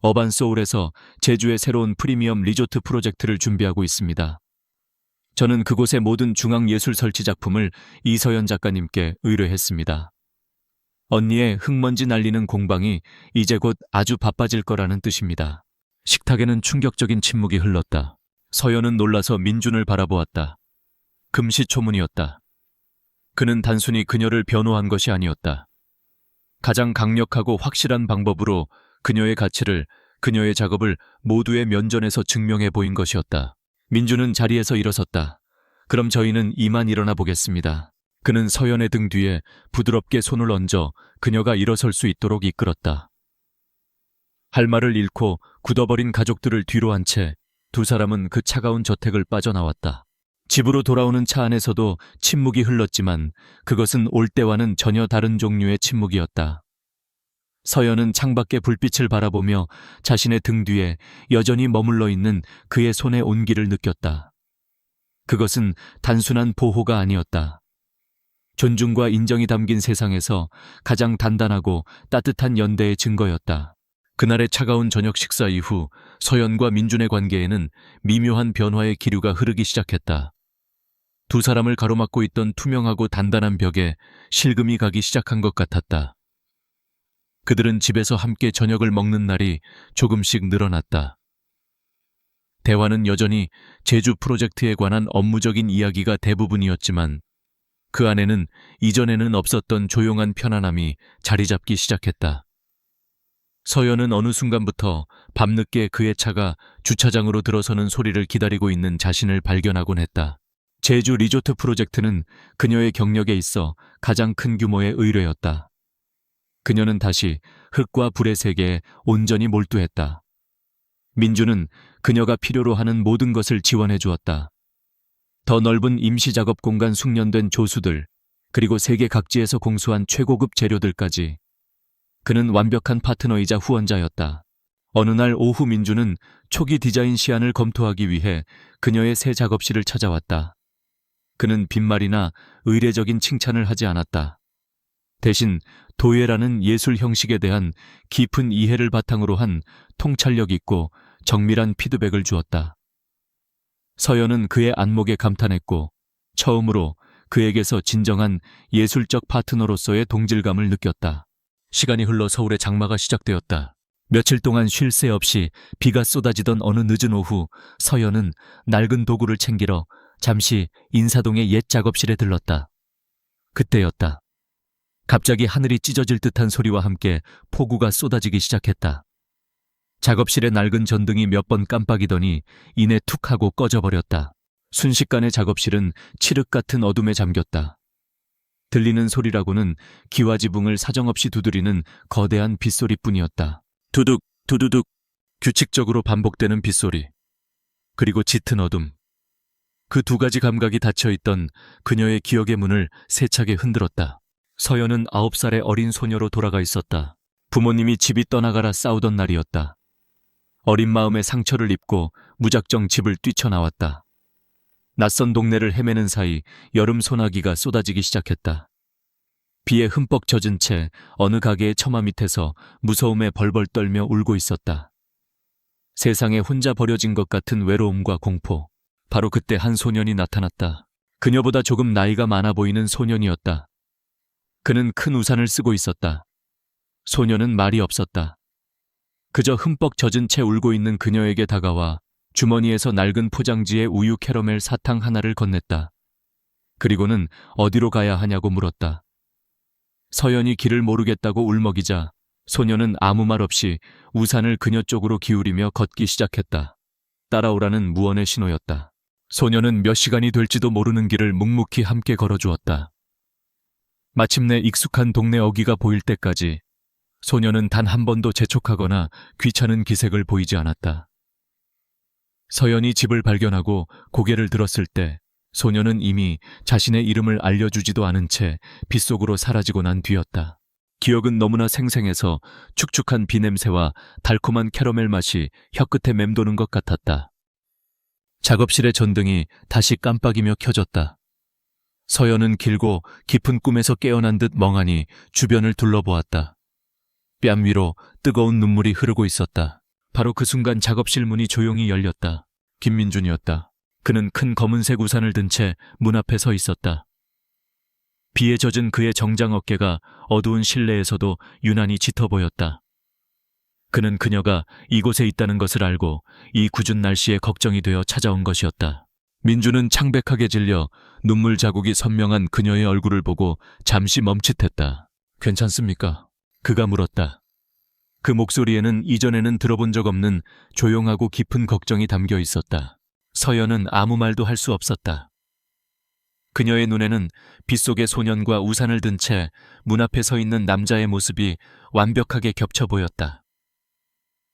어반소울에서 제주의 새로운 프리미엄 리조트 프로젝트를 준비하고 있습니다. 저는 그곳의 모든 중앙예술 설치 작품을 이서연 작가님께 의뢰했습니다. 언니의 흙먼지 날리는 공방이 이제 곧 아주 바빠질 거라는 뜻입니다. 식탁에는 충격적인 침묵이 흘렀다. 서연은 놀라서 민준을 바라보았다. 금시초문이었다. 그는 단순히 그녀를 변호한 것이 아니었다. 가장 강력하고 확실한 방법으로 그녀의 가치를 그녀의 작업을 모두의 면전에서 증명해 보인 것이었다. 민주는 자리에서 일어섰다. 그럼 저희는 이만 일어나 보겠습니다. 그는 서연의 등 뒤에 부드럽게 손을 얹어 그녀가 일어설 수 있도록 이끌었다. 할 말을 잃고 굳어버린 가족들을 뒤로 한 채 두 사람은 그 차가운 저택을 빠져나왔다. 집으로 돌아오는 차 안에서도 침묵이 흘렀지만 그것은 올 때와는 전혀 다른 종류의 침묵이었다. 서연은 창밖의 불빛을 바라보며 자신의 등 뒤에 여전히 머물러 있는 그의 손의 온기를 느꼈다. 그것은 단순한 보호가 아니었다. 존중과 인정이 담긴 세상에서 가장 단단하고 따뜻한 연대의 증거였다. 그날의 차가운 저녁 식사 이후 서연과 민준의 관계에는 미묘한 변화의 기류가 흐르기 시작했다. 두 사람을 가로막고 있던 투명하고 단단한 벽에 실금이 가기 시작한 것 같았다. 그들은 집에서 함께 저녁을 먹는 날이 조금씩 늘어났다. 대화는 여전히 제주 프로젝트에 관한 업무적인 이야기가 대부분이었지만 그 안에는 이전에는 없었던 조용한 편안함이 자리 잡기 시작했다. 서연은 어느 순간부터 밤늦게 그의 차가 주차장으로 들어서는 소리를 기다리고 있는 자신을 발견하곤 했다. 제주 리조트 프로젝트는 그녀의 경력에 있어 가장 큰 규모의 의뢰였다. 그녀는 다시 흙과 불의 세계에 온전히 몰두했다. 민주는 그녀가 필요로 하는 모든 것을 지원해 주었다. 더 넓은 임시작업 공간 숙련된 조수들, 그리고 세계 각지에서 공수한 최고급 재료들까지. 그는 완벽한 파트너이자 후원자였다. 어느 날 오후 민주는 초기 디자인 시안을 검토하기 위해 그녀의 새 작업실을 찾아왔다. 그는 빈말이나 의례적인 칭찬을 하지 않았다. 대신 도예라는 예술 형식에 대한 깊은 이해를 바탕으로 한 통찰력 있고 정밀한 피드백을 주었다. 서연은 그의 안목에 감탄했고 처음으로 그에게서 진정한 예술적 파트너로서의 동질감을 느꼈다. 시간이 흘러 서울의 장마가 시작되었다. 며칠 동안 쉴 새 없이 비가 쏟아지던 어느 늦은 오후 서연은 낡은 도구를 챙기러 잠시 인사동의 옛 작업실에 들렀다. 그때였다. 갑자기 하늘이 찢어질 듯한 소리와 함께 폭우가 쏟아지기 시작했다. 작업실의 낡은 전등이 몇 번 깜빡이더니 이내 툭 하고 꺼져버렸다. 순식간에 작업실은 칠흑 같은 어둠에 잠겼다. 들리는 소리라고는 기와지붕을 사정없이 두드리는 거대한 빗소리뿐이었다. 두둑, 두두둑, 규칙적으로 반복되는 빗소리. 그리고 짙은 어둠. 그 두 가지 감각이 닫혀있던 그녀의 기억의 문을 세차게 흔들었다. 서연은 9살의 어린 소녀로 돌아가 있었다. 부모님이 집이 떠나가라 싸우던 날이었다. 어린 마음에 상처를 입고 무작정 집을 뛰쳐나왔다. 낯선 동네를 헤매는 사이 여름 소나기가 쏟아지기 시작했다. 비에 흠뻑 젖은 채 어느 가게의 처마 밑에서 무서움에 벌벌 떨며 울고 있었다. 세상에 혼자 버려진 것 같은 외로움과 공포. 바로 그때 한 소년이 나타났다. 그녀보다 조금 나이가 많아 보이는 소년이었다. 그는 큰 우산을 쓰고 있었다. 소년은 말이 없었다. 그저 흠뻑 젖은 채 울고 있는 그녀에게 다가와 주머니에서 낡은 포장지에 우유 캐러멜 사탕 하나를 건넸다. 그리고는 어디로 가야 하냐고 물었다. 서연이 길을 모르겠다고 울먹이자 소녀는 아무 말 없이 우산을 그녀 쪽으로 기울이며 걷기 시작했다. 따라오라는 무언의 신호였다. 소녀는 몇 시간이 될지도 모르는 길을 묵묵히 함께 걸어주었다. 마침내 익숙한 동네 어귀가 보일 때까지 소녀는 단 한 번도 재촉하거나 귀찮은 기색을 보이지 않았다. 서연이 집을 발견하고 고개를 들었을 때 소녀는 이미 자신의 이름을 알려주지도 않은 채 빗속으로 사라지고 난 뒤였다. 기억은 너무나 생생해서 축축한 비냄새와 달콤한 캐러멜 맛이 혀끝에 맴도는 것 같았다. 작업실의 전등이 다시 깜빡이며 켜졌다. 서연은 길고 깊은 꿈에서 깨어난 듯 멍하니 주변을 둘러보았다. 뺨 위로 뜨거운 눈물이 흐르고 있었다. 바로 그 순간 작업실 문이 조용히 열렸다. 김민준이었다. 그는 큰 검은색 우산을 든 채 문 앞에 서 있었다. 비에 젖은 그의 정장 어깨가 어두운 실내에서도 유난히 짙어 보였다. 그는 그녀가 이곳에 있다는 것을 알고 이 궂은 날씨에 걱정이 되어 찾아온 것이었다. 민주는 창백하게 질려 눈물 자국이 선명한 그녀의 얼굴을 보고 잠시 멈칫했다. 괜찮습니까? 그가 물었다. 그 목소리에는 이전에는 들어본 적 없는 조용하고 깊은 걱정이 담겨 있었다. 서연은 아무 말도 할 수 없었다. 그녀의 눈에는 빗속의 소년과 우산을 든 채 문 앞에 서 있는 남자의 모습이 완벽하게 겹쳐 보였다.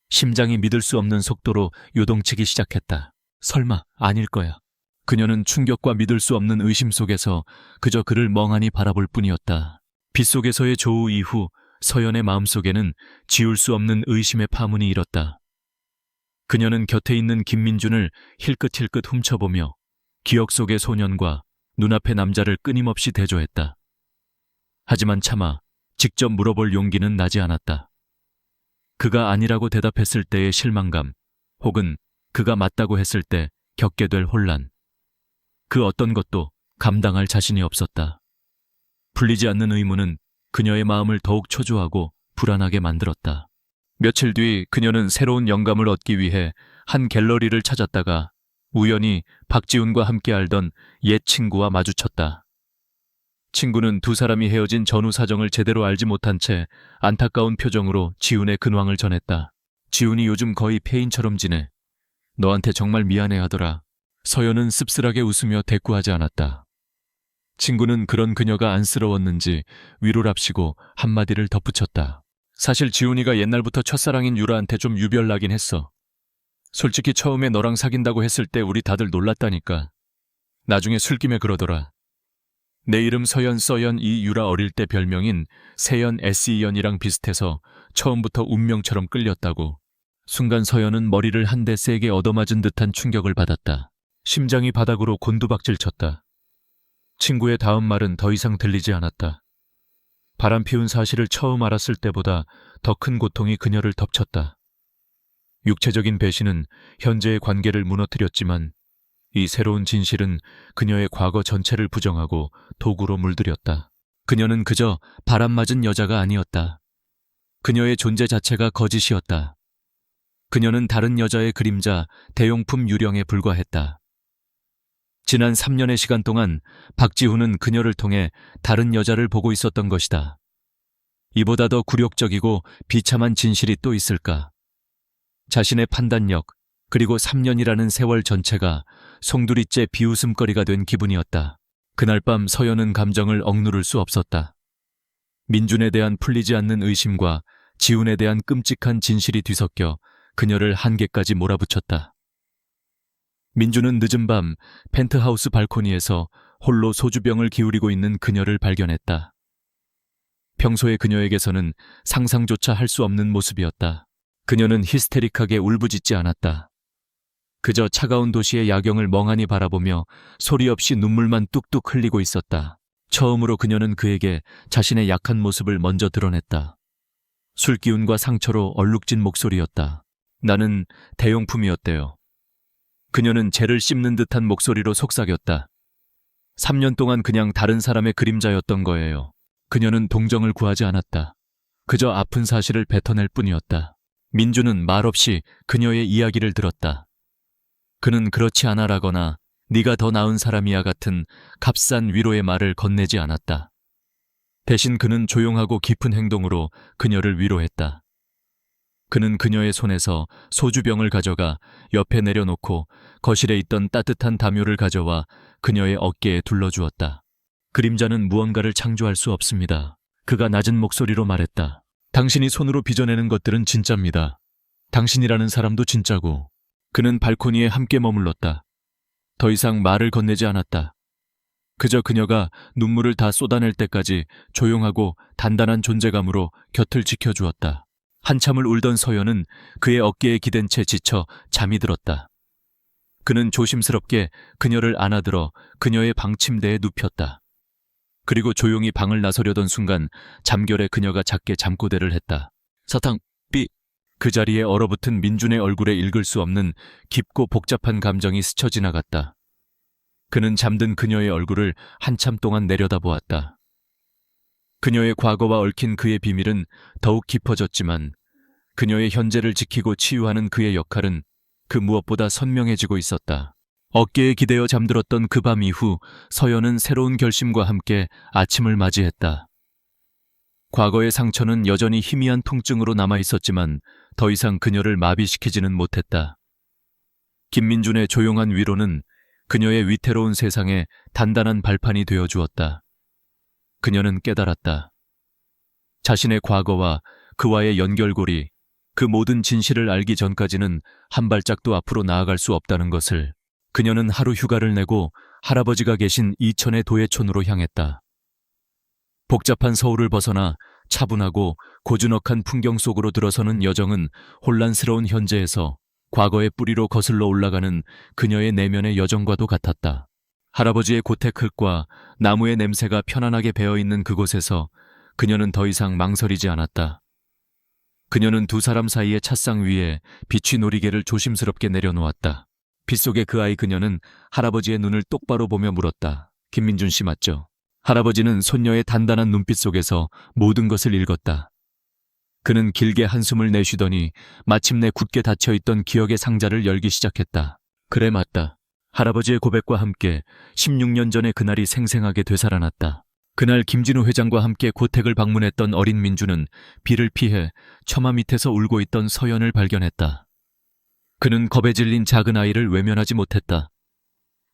심장이 믿을 수 없는 속도로 요동치기 시작했다. 설마 아닐 거야. 그녀는 충격과 믿을 수 없는 의심 속에서 그저 그를 멍하니 바라볼 뿐이었다. 빗속에서의 조우 이후 서연의 마음속에는 지울 수 없는 의심의 파문이 일었다. 그녀는 곁에 있는 김민준을 힐끗힐끗 훔쳐보며 기억 속의 소년과 눈앞의 남자를 끊임없이 대조했다. 하지만 차마 직접 물어볼 용기는 나지 않았다. 그가 아니라고 대답했을 때의 실망감, 혹은 그가 맞다고 했을 때 겪게 될 혼란. 그 어떤 것도 감당할 자신이 없었다. 풀리지 않는 의문은 그녀의 마음을 더욱 초조하고 불안하게 만들었다. 며칠 뒤 그녀는 새로운 영감을 얻기 위해 한 갤러리를 찾았다가 우연히 박지훈과 함께 알던 옛 친구와 마주쳤다. 친구는 두 사람이 헤어진 전후 사정을 제대로 알지 못한 채 안타까운 표정으로 지훈의 근황을 전했다. 지훈이 요즘 거의 폐인처럼 지내. 너한테 정말 미안해 하더라. 서연은 씁쓸하게 웃으며 대꾸하지 않았다. 친구는 그런 그녀가 안쓰러웠는지 위로랍시고 한마디를 덧붙였다. 사실 지훈이가 옛날부터 첫사랑인 유라한테 좀 유별나긴 했어. 솔직히 처음에 너랑 사귄다고 했을 때 우리 다들 놀랐다니까. 나중에 술김에 그러더라. 내 이름 서연 이 유라 어릴 때 별명인 세연 SE연이랑 비슷해서 처음부터 운명처럼 끌렸다고. 순간 서연은 머리를 한 대 세게 얻어맞은 듯한 충격을 받았다. 심장이 바닥으로 곤두박질 쳤다. 친구의 다음 말은 더 이상 들리지 않았다. 바람 피운 사실을 처음 알았을 때보다 더 큰 고통이 그녀를 덮쳤다. 육체적인 배신은 현재의 관계를 무너뜨렸지만 이 새로운 진실은 그녀의 과거 전체를 부정하고 도구로 물들였다. 그녀는 그저 바람 맞은 여자가 아니었다. 그녀의 존재 자체가 거짓이었다. 그녀는 다른 여자의 그림자, 대용품 유령에 불과했다. 지난 3년의 시간 동안 박지훈은 그녀를 통해 다른 여자를 보고 있었던 것이다. 이보다 더 굴욕적이고 비참한 진실이 또 있을까? 자신의 판단력, 그리고 3년이라는 세월 전체가 송두리째 비웃음거리가 된 기분이었다. 그날 밤 서연은 감정을 억누를 수 없었다. 민준에 대한 풀리지 않는 의심과 지훈에 대한 끔찍한 진실이 뒤섞여 그녀를 한계까지 몰아붙였다. 민준은 늦은 밤 펜트하우스 발코니에서 홀로 소주병을 기울이고 있는 그녀를 발견했다. 평소의 그녀에게서는 상상조차 할 수 없는 모습이었다. 그녀는 히스테릭하게 울부짖지 않았다. 그저 차가운 도시의 야경을 멍하니 바라보며 소리 없이 눈물만 뚝뚝 흘리고 있었다. 처음으로 그녀는 그에게 자신의 약한 모습을 먼저 드러냈다. 술기운과 상처로 얼룩진 목소리였다. 나는 대용품이었대요. 그녀는 죄를 씹는 듯한 목소리로 속삭였다. 3년 동안 그냥 다른 사람의 그림자였던 거예요. 그녀는 동정을 구하지 않았다. 그저 아픈 사실을 뱉어낼 뿐이었다. 민주는 말없이 그녀의 이야기를 들었다. 그는 그렇지 않아라거나 네가 더 나은 사람이야 같은 값싼 위로의 말을 건네지 않았다. 대신 그는 조용하고 깊은 행동으로 그녀를 위로했다. 그는 그녀의 손에서 소주병을 가져가 옆에 내려놓고 거실에 있던 따뜻한 담요를 가져와 그녀의 어깨에 둘러주었다. 그림자는 무언가를 창조할 수 없습니다. 그가 낮은 목소리로 말했다. 당신이 손으로 빚어내는 것들은 진짜입니다. 당신이라는 사람도 진짜고. 그는 발코니에 함께 머물렀다. 더 이상 말을 건네지 않았다. 그저 그녀가 눈물을 다 쏟아낼 때까지 조용하고 단단한 존재감으로 곁을 지켜주었다. 한참을 울던 서연은 그의 어깨에 기댄 채 지쳐 잠이 들었다. 그는 조심스럽게 그녀를 안아들어 그녀의 방 침대에 눕혔다. 그리고 조용히 방을 나서려던 순간 잠결에 그녀가 작게 잠꼬대를 했다. 사탕, 삐. 그 자리에 얼어붙은 민준의 얼굴에 읽을 수 없는 깊고 복잡한 감정이 스쳐 지나갔다. 그는 잠든 그녀의 얼굴을 한참 동안 내려다보았다. 그녀의 과거와 얽힌 그의 비밀은 더욱 깊어졌지만 그녀의 현재를 지키고 치유하는 그의 역할은 그 무엇보다 선명해지고 있었다. 어깨에 기대어 잠들었던 그 밤 이후 서연은 새로운 결심과 함께 아침을 맞이했다. 과거의 상처는 여전히 희미한 통증으로 남아 있었지만 더 이상 그녀를 마비시키지는 못했다. 김민준의 조용한 위로는 그녀의 위태로운 세상에 단단한 발판이 되어 주었다. 그녀는 깨달았다. 자신의 과거와 그와의 연결고리, 그 모든 진실을 알기 전까지는 한 발짝도 앞으로 나아갈 수 없다는 것을. 그녀는 하루 휴가를 내고 할아버지가 계신 이천의 도예촌으로 향했다. 복잡한 서울을 벗어나 차분하고 고즈넉한 풍경 속으로 들어서는 여정은 혼란스러운 현재에서 과거의 뿌리로 거슬러 올라가는 그녀의 내면의 여정과도 같았다. 할아버지의 고택흙과 나무의 냄새가 편안하게 배어있는 그곳에서 그녀는 더 이상 망설이지 않았다. 그녀는 두 사람 사이의 찻상 위에 비취 놀이개를 조심스럽게 내려놓았다. 빗속의 그 아이 그녀는 할아버지의 눈을 똑바로 보며 물었다. 김민준 씨 맞죠? 할아버지는 손녀의 단단한 눈빛 속에서 모든 것을 읽었다. 그는 길게 한숨을 내쉬더니 마침내 굳게 닫혀있던 기억의 상자를 열기 시작했다. 그래 맞다. 할아버지의 고백과 함께 16년 전의 그날이 생생하게 되살아났다. 그날 김진우 회장과 함께 고택을 방문했던 어린 민주는 비를 피해 처마 밑에서 울고 있던 서연을 발견했다. 그는 겁에 질린 작은 아이를 외면하지 못했다.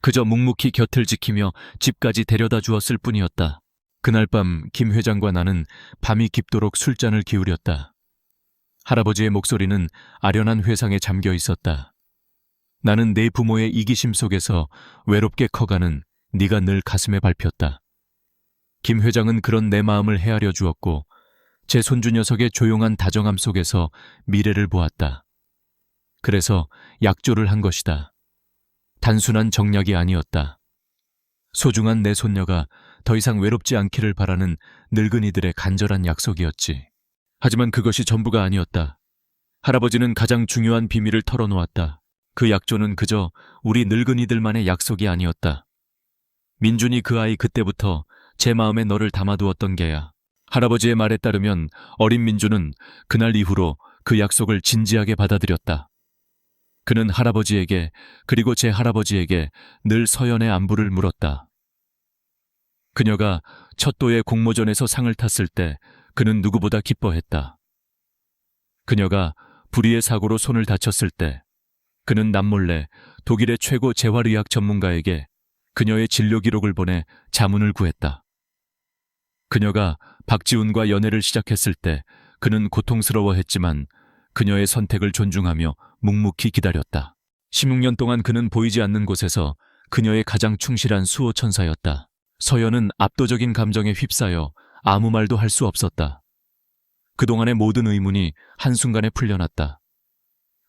그저 묵묵히 곁을 지키며 집까지 데려다 주었을 뿐이었다. 그날 밤 김 회장과 나는 밤이 깊도록 술잔을 기울였다. 할아버지의 목소리는 아련한 회상에 잠겨 있었다. 나는 내 부모의 이기심 속에서 외롭게 커가는 네가 늘 가슴에 밟혔다. 김 회장은 그런 내 마음을 헤아려 주었고 제 손주 녀석의 조용한 다정함 속에서 미래를 보았다. 그래서 약조를 한 것이다. 단순한 정략이 아니었다. 소중한 내 손녀가 더 이상 외롭지 않기를 바라는 늙은이들의 간절한 약속이었지. 하지만 그것이 전부가 아니었다. 할아버지는 가장 중요한 비밀을 털어놓았다. 그 약조는 그저 우리 늙은이들만의 약속이 아니었다. 민준이 그 아이 그때부터 제 마음에 너를 담아두었던 게야. 할아버지의 말에 따르면 어린 민주는 그날 이후로 그 약속을 진지하게 받아들였다. 그는 할아버지에게 그리고 제 할아버지에게 늘 서연의 안부를 물었다. 그녀가 첫 도의 공모전에서 상을 탔을 때 그는 누구보다 기뻐했다. 그녀가 불의의 사고로 손을 다쳤을 때 그는 남몰래 독일의 최고 재활의학 전문가에게 그녀의 진료 기록을 보내 자문을 구했다. 그녀가 박지훈과 연애를 시작했을 때 그는 고통스러워했지만 그녀의 선택을 존중하며 묵묵히 기다렸다. 16년 동안 그는 보이지 않는 곳에서 그녀의 가장 충실한 수호천사였다. 서연은 압도적인 감정에 휩싸여 아무 말도 할 수 없었다. 그동안의 모든 의문이 한순간에 풀려났다.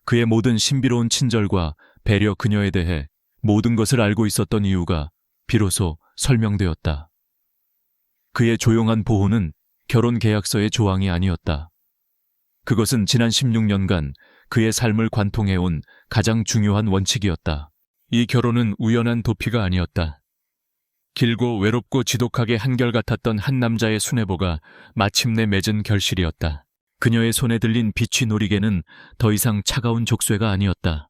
그의 모든 신비로운 친절과 배려 그녀에 대해 모든 것을 알고 있었던 이유가 비로소 설명되었다. 그의 조용한 보호는 결혼 계약서의 조항이 아니었다. 그것은 지난 16년간 그의 삶을 관통해온 가장 중요한 원칙이었다. 이 결혼은 우연한 도피가 아니었다. 길고 외롭고 지독하게 한결같았던 한 남자의 수뇌보가 마침내 맺은 결실이었다. 그녀의 손에 들린 비취 놀이개는 더 이상 차가운 족쇄가 아니었다.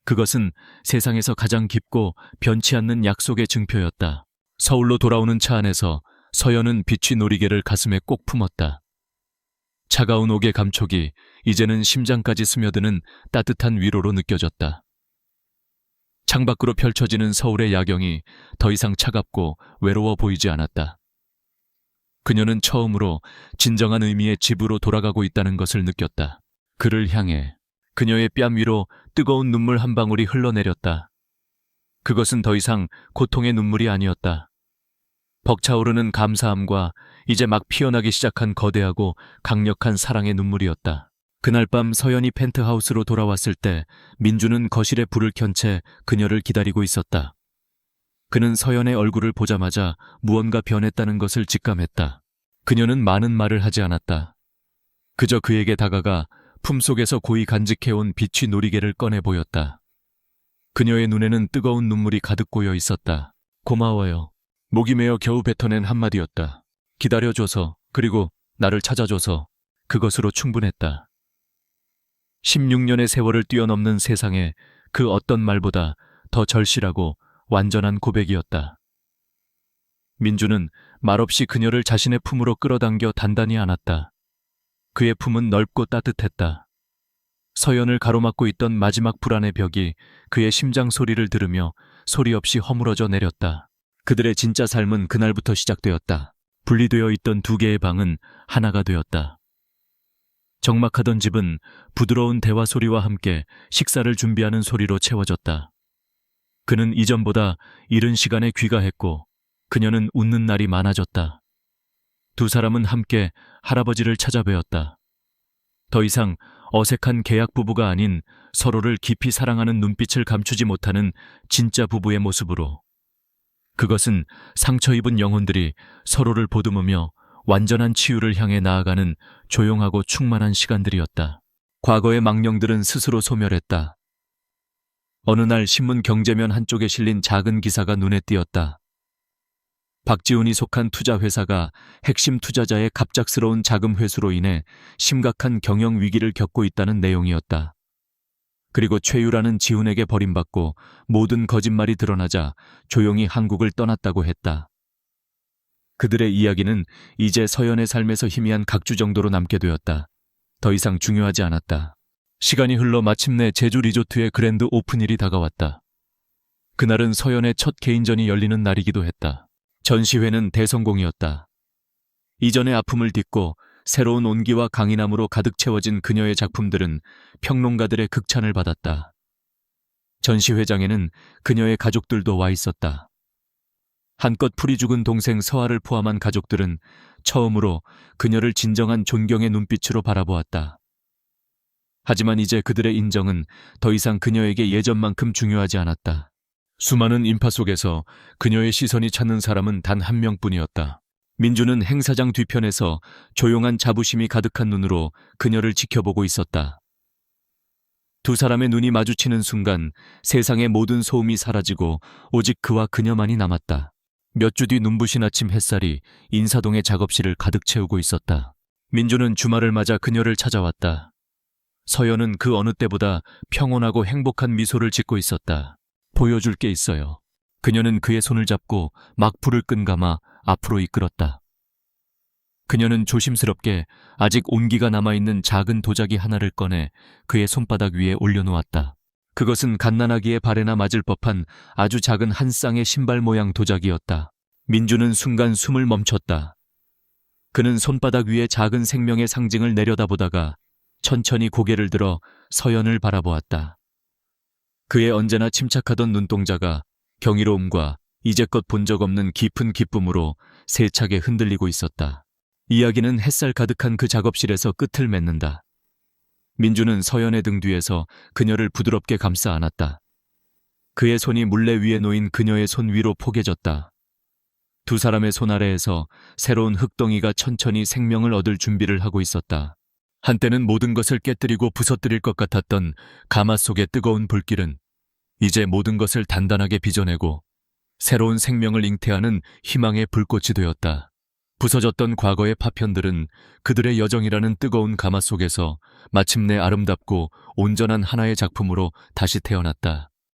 그것은 세상에서 가장 깊고 변치 않는 약속의 증표였다. 서울로 돌아오는 차 안에서 서연은 비취 놀이개를 가슴에 꼭 품었다. 차가운 옥의 감촉이 이제는 심장까지 스며드는 따뜻한 위로로 느껴졌다. 창밖으로 펼쳐지는 서울의 야경이 더 이상 차갑고 외로워 보이지 않았다. 그녀는 처음으로 진정한 의미의 집으로 돌아가고 있다는 것을 느꼈다. 그를 향해 그녀의 뺨 위로 뜨거운 눈물 한 방울이 흘러내렸다. 그것은 더 이상 고통의 눈물이 아니었다. 벅차오르는 감사함과 이제 막 피어나기 시작한 거대하고 강력한 사랑의 눈물이었다. 그날 밤 서연이 펜트하우스로 돌아왔을 때 민주는 거실에 불을 켠 채 그녀를 기다리고 있었다. 그는 서연의 얼굴을 보자마자 무언가 변했다는 것을 직감했다. 그녀는 많은 말을 하지 않았다. 그저 그에게 다가가 품속에서 고이 간직해온 비취 놀이개를 꺼내 보였다. 그녀의 눈에는 뜨거운 눈물이 가득 고여 있었다. 고마워요. 목이 메어 겨우 뱉어낸 한마디였다. 기다려줘서, 그리고 나를 찾아줘서 그것으로 충분했다. 16년의 세월을 뛰어넘는 세상에 그 어떤 말보다 더 절실하고 완전한 고백이었다. 민주는 말없이 그녀를 자신의 품으로 끌어당겨 단단히 안았다. 그의 품은 넓고 따뜻했다. 서연을 가로막고 있던 마지막 불안의 벽이 그의 심장 소리를 들으며 소리 없이 허물어져 내렸다. 그들의 진짜 삶은 그날부터 시작되었다. 분리되어 있던 두 개의 방은 하나가 되었다. 적막하던 집은 부드러운 대화 소리와 함께 식사를 준비하는 소리로 채워졌다. 그는 이전보다 이른 시간에 귀가했고 그녀는 웃는 날이 많아졌다. 두 사람은 함께 할아버지를 찾아뵈었다. 더 이상 어색한 계약 부부가 아닌 서로를 깊이 사랑하는 눈빛을 감추지 못하는 진짜 부부의 모습으로. 그것은 상처 입은 영혼들이 서로를 보듬으며 완전한 치유를 향해 나아가는 조용하고 충만한 시간들이었다. 과거의 망령들은 스스로 소멸했다. 어느 날 신문 경제면 한쪽에 실린 작은 기사가 눈에 띄었다. 박지훈이 속한 투자회사가 핵심 투자자의 갑작스러운 자금 회수로 인해 심각한 경영 위기를 겪고 있다는 내용이었다. 그리고 최유라는 지훈에게 버림받고 모든 거짓말이 드러나자 조용히 한국을 떠났다고 했다. 그들의 이야기는 이제 서연의 삶에서 희미한 각주 정도로 남게 되었다. 더 이상 중요하지 않았다. 시간이 흘러 마침내 제주 리조트의 그랜드 오픈일이 다가왔다. 그날은 서연의 첫 개인전이 열리는 날이기도 했다. 전시회는 대성공이었다. 이전의 아픔을 딛고 새로운 온기와 강인함으로 가득 채워진 그녀의 작품들은 평론가들의 극찬을 받았다. 전시회장에는 그녀의 가족들도 와 있었다. 한껏 풀이 죽은 동생 서아를 포함한 가족들은 처음으로 그녀를 진정한 존경의 눈빛으로 바라보았다. 하지만 이제 그들의 인정은 더 이상 그녀에게 예전만큼 중요하지 않았다. 수많은 인파 속에서 그녀의 시선이 찾는 사람은 단 한 명뿐이었다. 민주는 행사장 뒤편에서 조용한 자부심이 가득한 눈으로 그녀를 지켜보고 있었다. 두 사람의 눈이 마주치는 순간 세상의 모든 소음이 사라지고 오직 그와 그녀만이 남았다. 몇 주 뒤 눈부신 아침 햇살이 인사동의 작업실을 가득 채우고 있었다. 민주는 주말을 맞아 그녀를 찾아왔다. 서연은 그 어느 때보다 평온하고 행복한 미소를 짓고 있었다. 보여줄 게 있어요. 그녀는 그의 손을 잡고 막 불을 끈감아 앞으로 이끌었다. 그녀는 조심스럽게 아직 온기가 남아있는 작은 도자기 하나를 꺼내 그의 손바닥 위에 올려놓았다. 그것은 갓난아기의 발에나 맞을 법한 아주 작은 한 쌍의 신발 모양 도자기였다. 민주는 순간 숨을 멈췄다. 그는 손바닥 위에 작은 생명의 상징을 내려다보다가 천천히 고개를 들어 서연을 바라보았다. 그의 언제나 침착하던 눈동자가 경이로움과 이제껏 본 적 없는 깊은 기쁨으로 세차게 흔들리고 있었다. 이야기는 햇살 가득한 그 작업실에서 끝을 맺는다. 민주는 서연의 등 뒤에서 그녀를 부드럽게 감싸 안았다. 그의 손이 물레 위에 놓인 그녀의 손 위로 포개졌다. 두 사람의 손 아래에서 새로운 흙덩이가 천천히 생명을 얻을 준비를 하고 있었다. 한때는 모든 것을 깨뜨리고 부서뜨릴 것 같았던 가마 속의 뜨거운 불길은 이제 모든 것을 단단하게 빚어내고 새로운 생명을 잉태하는 희망의 불꽃이 되었다. 부서졌던 과거의 파편들은 그들의 여정이라는 뜨거운 가마 속에서 마침내 아름답고 온전한 하나의 작품으로 다시 태어났다.